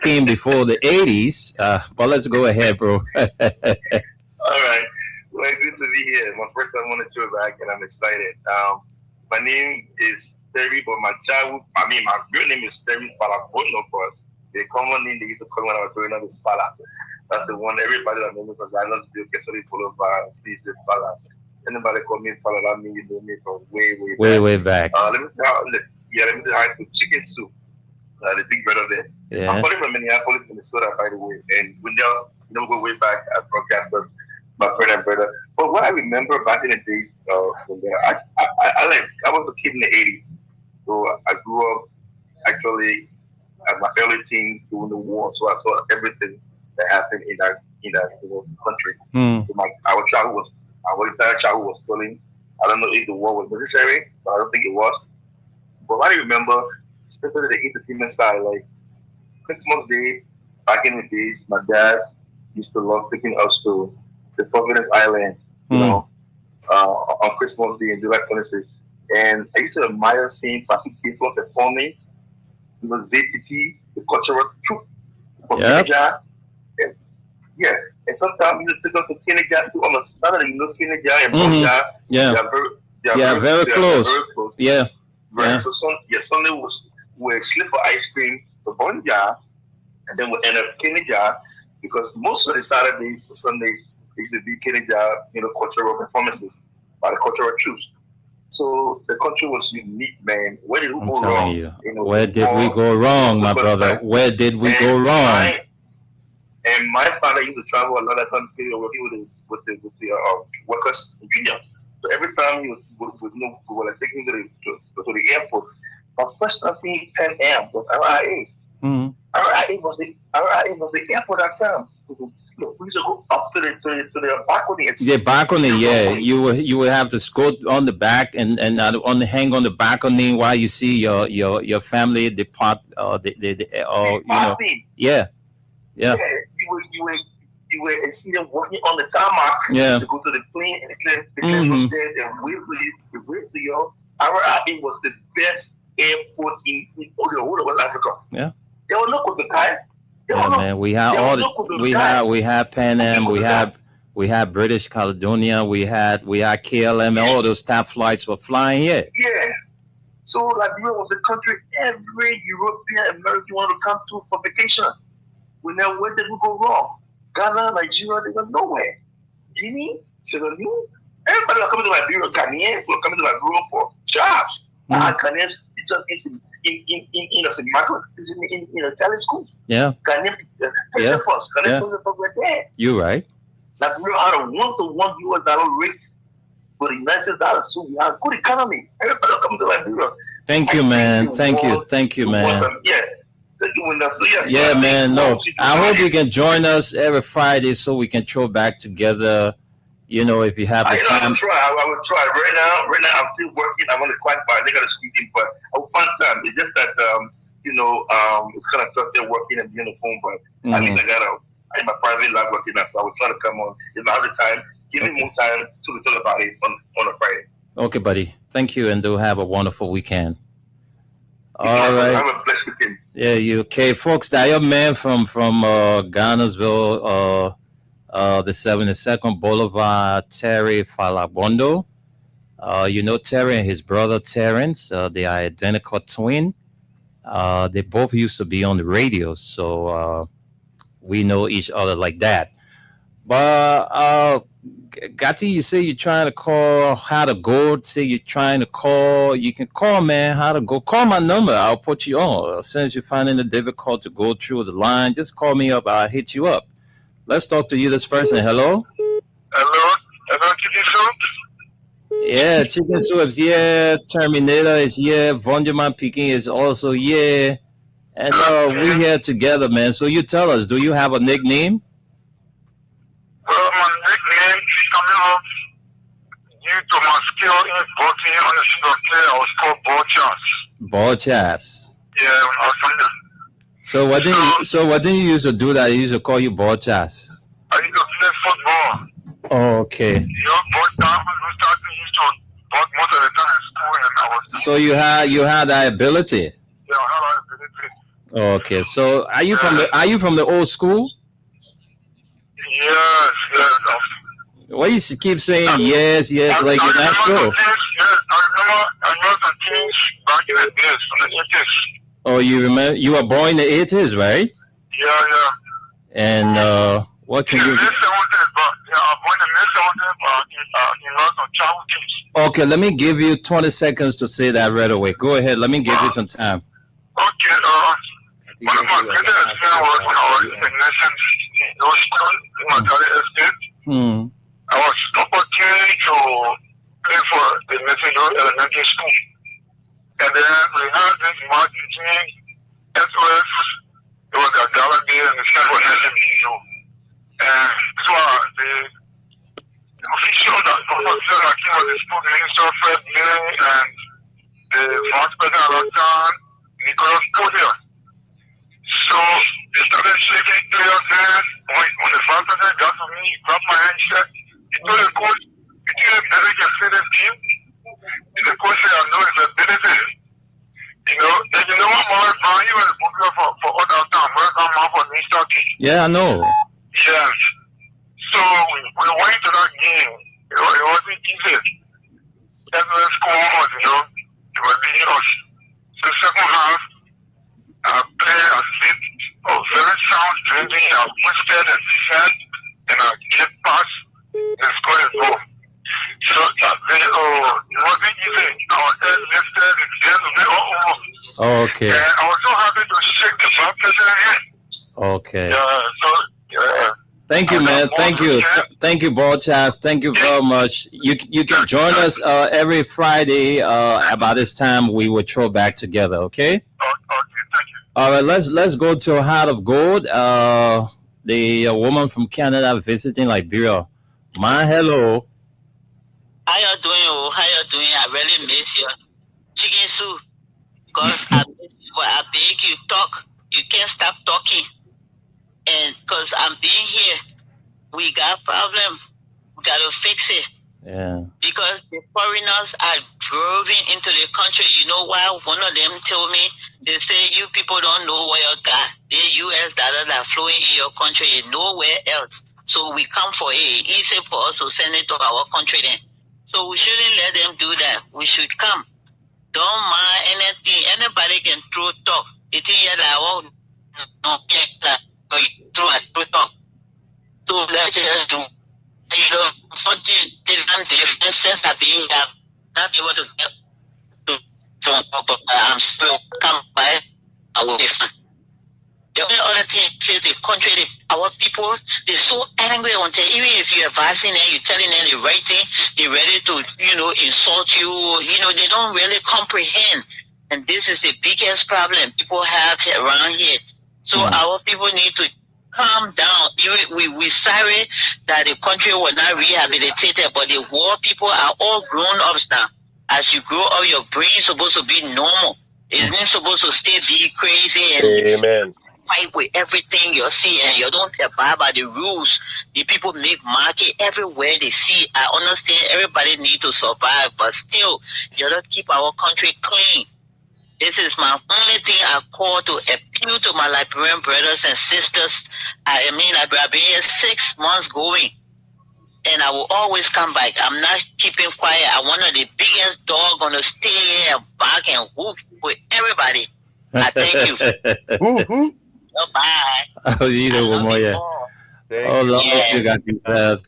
Speaker 7: came before the 80s, but let's go ahead, bro.
Speaker 10: All right. Well, good to be here. My first time on the throwback, and I'm excited. My name is Terry, but my real name is Terry Falabono, but the common name they used to call when I was growing up is Fala. That's the one everybody that knows because I love to do casually followed by please the Fala. Anybody call me Falala, me, you know me from
Speaker 7: way back.
Speaker 10: Let me say hi to Chicken Soup, the big brother there.
Speaker 7: Yeah.
Speaker 10: I'm calling from Minneapolis, Minnesota, by the way. And we know go way back as broadcasters, my friend and brother. But what I remember back in the days, when I was a kid in the 80s. So I grew up actually at my early teens during the war. So I saw everything that happened in that country. So our entire childhood was stolen. I don't know if the war was necessary, but I don't think it was. But what I remember, especially the entertainment side, like Christmas Day, back in the days, my dad used to love taking us to the Providence Island, on Christmas Day and July 26th. And I used to admire seeing Patrick people performing, ZTT, the cultural troupe from Kenya. Yeah, and sometimes you just take us to Kenya too on a Saturday, Kenya and Boja.
Speaker 7: Yeah. They are very close. Yeah.
Speaker 10: Right. So Sunday we slip for ice cream to Bonja, and then we end up Kenya because most of the Saturdays for Sundays used to be Kenya, cultural performances by the cultural troops. So the country was unique, man. Where did we go wrong?
Speaker 7: Where did we go wrong, my brother? Where did we go wrong?
Speaker 10: And my father used to travel a lot of times working with the workers union. So every time we were like taking to the airport, my first time seeing Pan Am was RIA. RIA was the airport at that time. We used to go up to the balcony.
Speaker 7: The balcony, yeah. You would have to go on the back and hang on the balcony while you see your family depart. Yeah. You were see them working on the tarmac. Yeah.
Speaker 10: To go to the plane and the plane was there and wait for you. RIA was the best airport in the whole of West Africa.
Speaker 7: Yeah.
Speaker 10: They were not with the guy.
Speaker 7: Yeah, man. We had Pan Am, we had British Caledonia, we had KLM, and all those top flights were flying here.
Speaker 10: Yeah. So Liberia was a country every European American wanted to come to for vacation. Where did we go wrong? Ghana, Nigeria, they were nowhere. Guinea, Sierra Leone, everybody was coming to Liberia. Ghanaians were coming to Liberia for jobs. Ghanaians it's in Italian schools.
Speaker 7: Yeah.
Speaker 10: Ghanaian were there.
Speaker 7: You're right.
Speaker 10: Liberia had a $1-to-1 US dollar rate for the United States dollar. So we have a good economy. Everybody was coming to Liberia.
Speaker 7: Thank you, man. Thank you, man. Yeah, man. No, I hope you can join us every Friday so we can throw back together. If you have the time.
Speaker 10: I will try. Right now, I'm still working. I want to qualify. They got to speak in, but I will find time. It's just that, it's kind of tough there working and being on the phone, but I think I have my private life working now, so I was trying to come on. If I have the time, give me more time to talk about it on a Friday.
Speaker 7: Okay, buddy. Thank you, and do have a wonderful weekend. All right.
Speaker 10: Have a blessed weekend.
Speaker 7: Yeah, you okay, folks? That your man from Ghana'sville, the 72nd Boulevard, Terry Falabondo. Terry and his brother Terrence, they are identical twin. They both used to be on the radio, so we know each other like that. But Gatti, you say you're trying to call how to go. Say you're trying to call. You can call, man. How to go? Call my number. I'll put you on. Since you're finding it difficult to go through the line, just call me up. I'll hit you up. Let's talk to you, this person. Hello?
Speaker 14: Hello, Chicken Soup?
Speaker 7: Yeah, Chicken Soup is yeah. Terminator is yeah. Vonderman Peking is also yeah. And we're here together, man. So you tell us, do you have a nickname?
Speaker 14: Well, my nickname is coming up due to my skill in boating on the sugar cane. I was called Borchas.
Speaker 7: Borchas.
Speaker 14: Yeah, when I was younger.
Speaker 7: So what did you used to do that? You used to call you Borchas?
Speaker 14: I used to play football.
Speaker 7: Oh, okay.
Speaker 14: Both times we started used to boat most of the time in school, and I was.
Speaker 7: So you had that ability.
Speaker 14: Yeah, I had that ability.
Speaker 7: Oh, okay. So are you from the old school?
Speaker 14: Yes.
Speaker 7: Why you keep saying yes, like you're not sure?
Speaker 14: I remember some things back in the days, from the 80s.
Speaker 7: Oh, you remember? You were born in the 80s, right?
Speaker 14: Yeah.
Speaker 7: And what can you?
Speaker 14: The 70s, but
Speaker 7: Okay, let me give you 20 seconds to say that right away. Go ahead. Let me give you some time.
Speaker 14: Okay, one of my greatest experience was when I was in the nation in those schools in my estate. I was opportunity to play for the Messenger Elementary School. And then we had this match between SOS, it was a gala day, and the second was SMU. And this was the official that came was the school minister, Fred Milling, and the vice president at that time, Nicholas Podier. So they started shaking players' hands. When the vice president got to me, grabbed my hand, said, he told the coach, you can't better get fit in team. And the coach said, I know it's a benefit. You know, and you know what, Morris Brown, he was a popular for other time. Morris Brown for New Stocky.
Speaker 7: Yeah, I know.
Speaker 14: Yes. So we went to that game. You know, it wasn't easy. That's what score was, you know. They were beating us. So the second half, I played a fit of very sound drinking. I whispered and said, and I get past the score is goal. So it wasn't easy. Our head lifted, it's just a bit over.
Speaker 7: Oh, okay.
Speaker 14: And I was so happy to shake the vice president hand.
Speaker 7: Okay.
Speaker 14: Yeah.
Speaker 7: Thank you, man. Thank you. Thank you, Borchas. Thank you very much. You can join us every Friday about this time. We will throw back together, okay?
Speaker 14: Okay, thank you.
Speaker 7: All right, let's go to Heart of Gold. The woman from Canada visiting Liberia. Hello.
Speaker 15: How you doing? Oh, how you doing? I really miss you. Chicken soup. Because I miss you, but I beg you, talk. You can't stop talking. And because I'm being here, we got problem. We got to fix it.
Speaker 7: Yeah.
Speaker 15: Because the foreigners are driving into the country. You know why? One of them told me, they say you people don't know what you got. The US dollar that flowing in your country is nowhere else. So we come for it. It's easy for us to send it to our country then. So we shouldn't let them do that. We should come. Don't mind anything. Anybody can throw talk. It is that I won't get that. Through talk. So let's just do. You know, something different since I've been here. Not able to get to I'm still come by. I will be fine. The only other thing is the country, our people, they're so angry on them. Even if you're advising them, you're telling them the right thing, they're ready to, insult you. They don't really comprehend. And this is the biggest problem people have around here. So our people need to calm down. We sorry that the country was not rehabilitated, but the war people are all grown ups now. As you grow up, your brain is supposed to be normal. It's not supposed to stay be crazy and
Speaker 9: Amen.
Speaker 15: fight with everything you see, and you don't abide by the rules. The people make market everywhere they see. I understand everybody need to survive, but still, you don't keep our country clean. This is my only thing I call to appeal to my Liberian brothers and sisters. I've been here 6 months going, and I will always come back. I'm not keeping quiet. I'm one of the biggest dogs gonna stay here and bark and whoop with everybody. I thank you. Bye.
Speaker 7: Oh, you know, one more, yeah.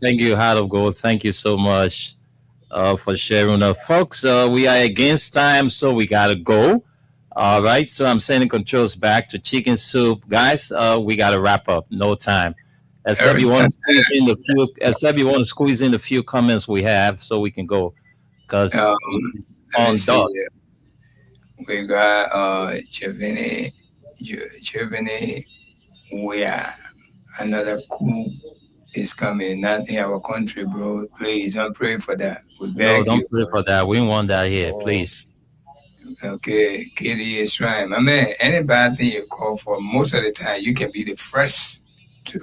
Speaker 7: Thank you, Heart of Gold. Thank you so much for sharing. Folks, we are against time, so we gotta go. All right, so I'm sending controls back to Chicken Soup, guys. We gotta wrap up. No time. Except you want to squeeze in the few comments we have, so we can go. Because on dog.
Speaker 8: We got Giovanni, another coup is coming, not in our country, bro. Please don't pray for that. We beg
Speaker 7: don't pray for that. We want that here, please.
Speaker 8: Okay, Kitty is trying. My man, any bad thing you call for, most of the time you can be the first to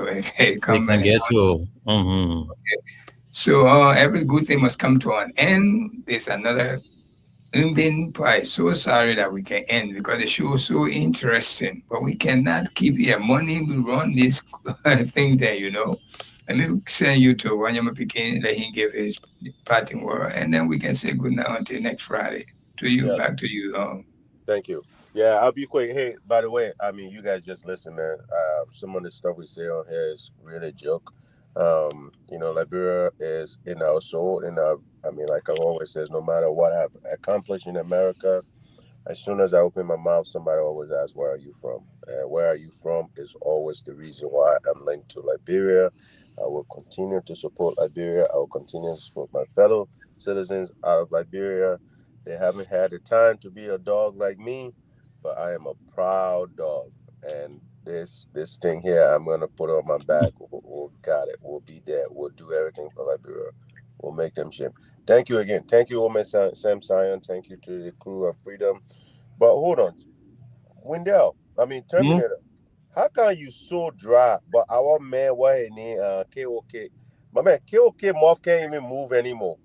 Speaker 8: come and
Speaker 7: get to.
Speaker 8: Okay. So every good thing must come to an end. There's another ending price. So sorry that we can end because the show is so interesting, but we cannot keep here. Money will run this thing there, Let me send you to Wanyama Pekin, let him give his parting word, and then we can say good night until next Friday. To you, yes. Back to you.
Speaker 9: Thank you. Yeah, I'll be quick. Hey, by the way, you guys just listen, man. Some of the stuff we say on here is really a joke. Liberia is in our soul, in our. I mean, like I've always says, no matter what I've accomplished in America, as soon as I open my mouth, somebody always asks, "Where are you from?" And where are you from is always the reason why I'm linked to Liberia. I will continue to support Liberia. I will continue to support my fellow citizens out of Liberia. They haven't had the time to be a dog like me, but I am a proud dog. And this thing here, I'm gonna put on my back. We'll got it. We'll be there. We'll do everything for Liberia. We'll make them shame. Thank you again. Thank you, Omen Sam Sion. Thank you to the crew of Freedom. But hold on, Wendell. I mean Terminator. How come you so dry? But our man, what his name? KOK. My man, KOK Moth can't even move anymore.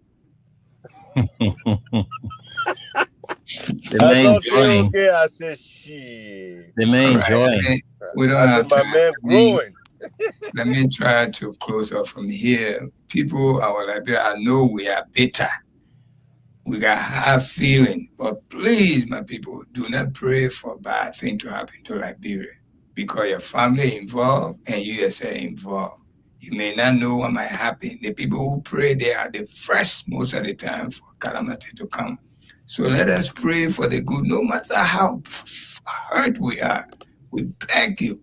Speaker 7: The
Speaker 9: I
Speaker 7: man
Speaker 9: saw
Speaker 7: enjoying.
Speaker 9: KOK. I said, shit.
Speaker 7: The man enjoying.
Speaker 8: We don't
Speaker 9: I
Speaker 8: have
Speaker 9: said, my
Speaker 8: time.
Speaker 9: man growing.
Speaker 8: Let me try to close up from here. People, our Liberia, I know we are bitter. We got hard feeling, but please, my people, do not pray for bad thing to happen to Liberia because your family involved and USA involved. You may not know what might happen. The people who pray, they are the first most of the time for calamity to come. So let us pray for the good, no matter how hurt we are. We beg you,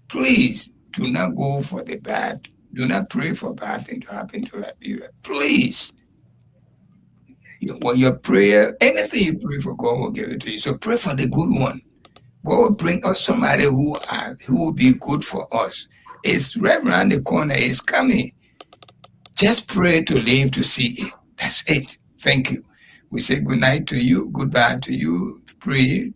Speaker 8: please do not go for the bad. Do not pray for bad thing to happen to Liberia. Please. Your prayer, anything you pray for, God will give it to you. So pray for the good one. God will bring us somebody who will be good for us. It's right around the corner. It's coming. Just pray to live to see it. That's it. Thank you. We say good night to you, goodbye to you. Pray,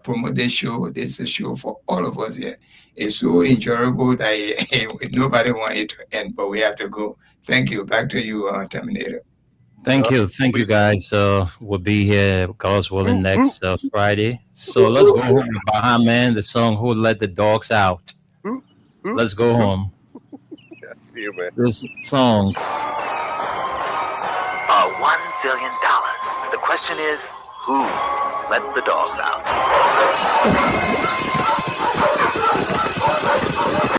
Speaker 8: promote this show. This is a show for all of us here. It's so enjoyable that nobody wants it to end, but we have to go. Thank you. Back to you, Terminator.
Speaker 7: Thank you guys. We'll be here, God's willing, next Friday. So let's go home with Baha Man, the song "Who Let the Dogs Out." Let's go home.
Speaker 9: See you, man.
Speaker 7: This song.
Speaker 16: $1 zillion. The question is, who let the dogs out?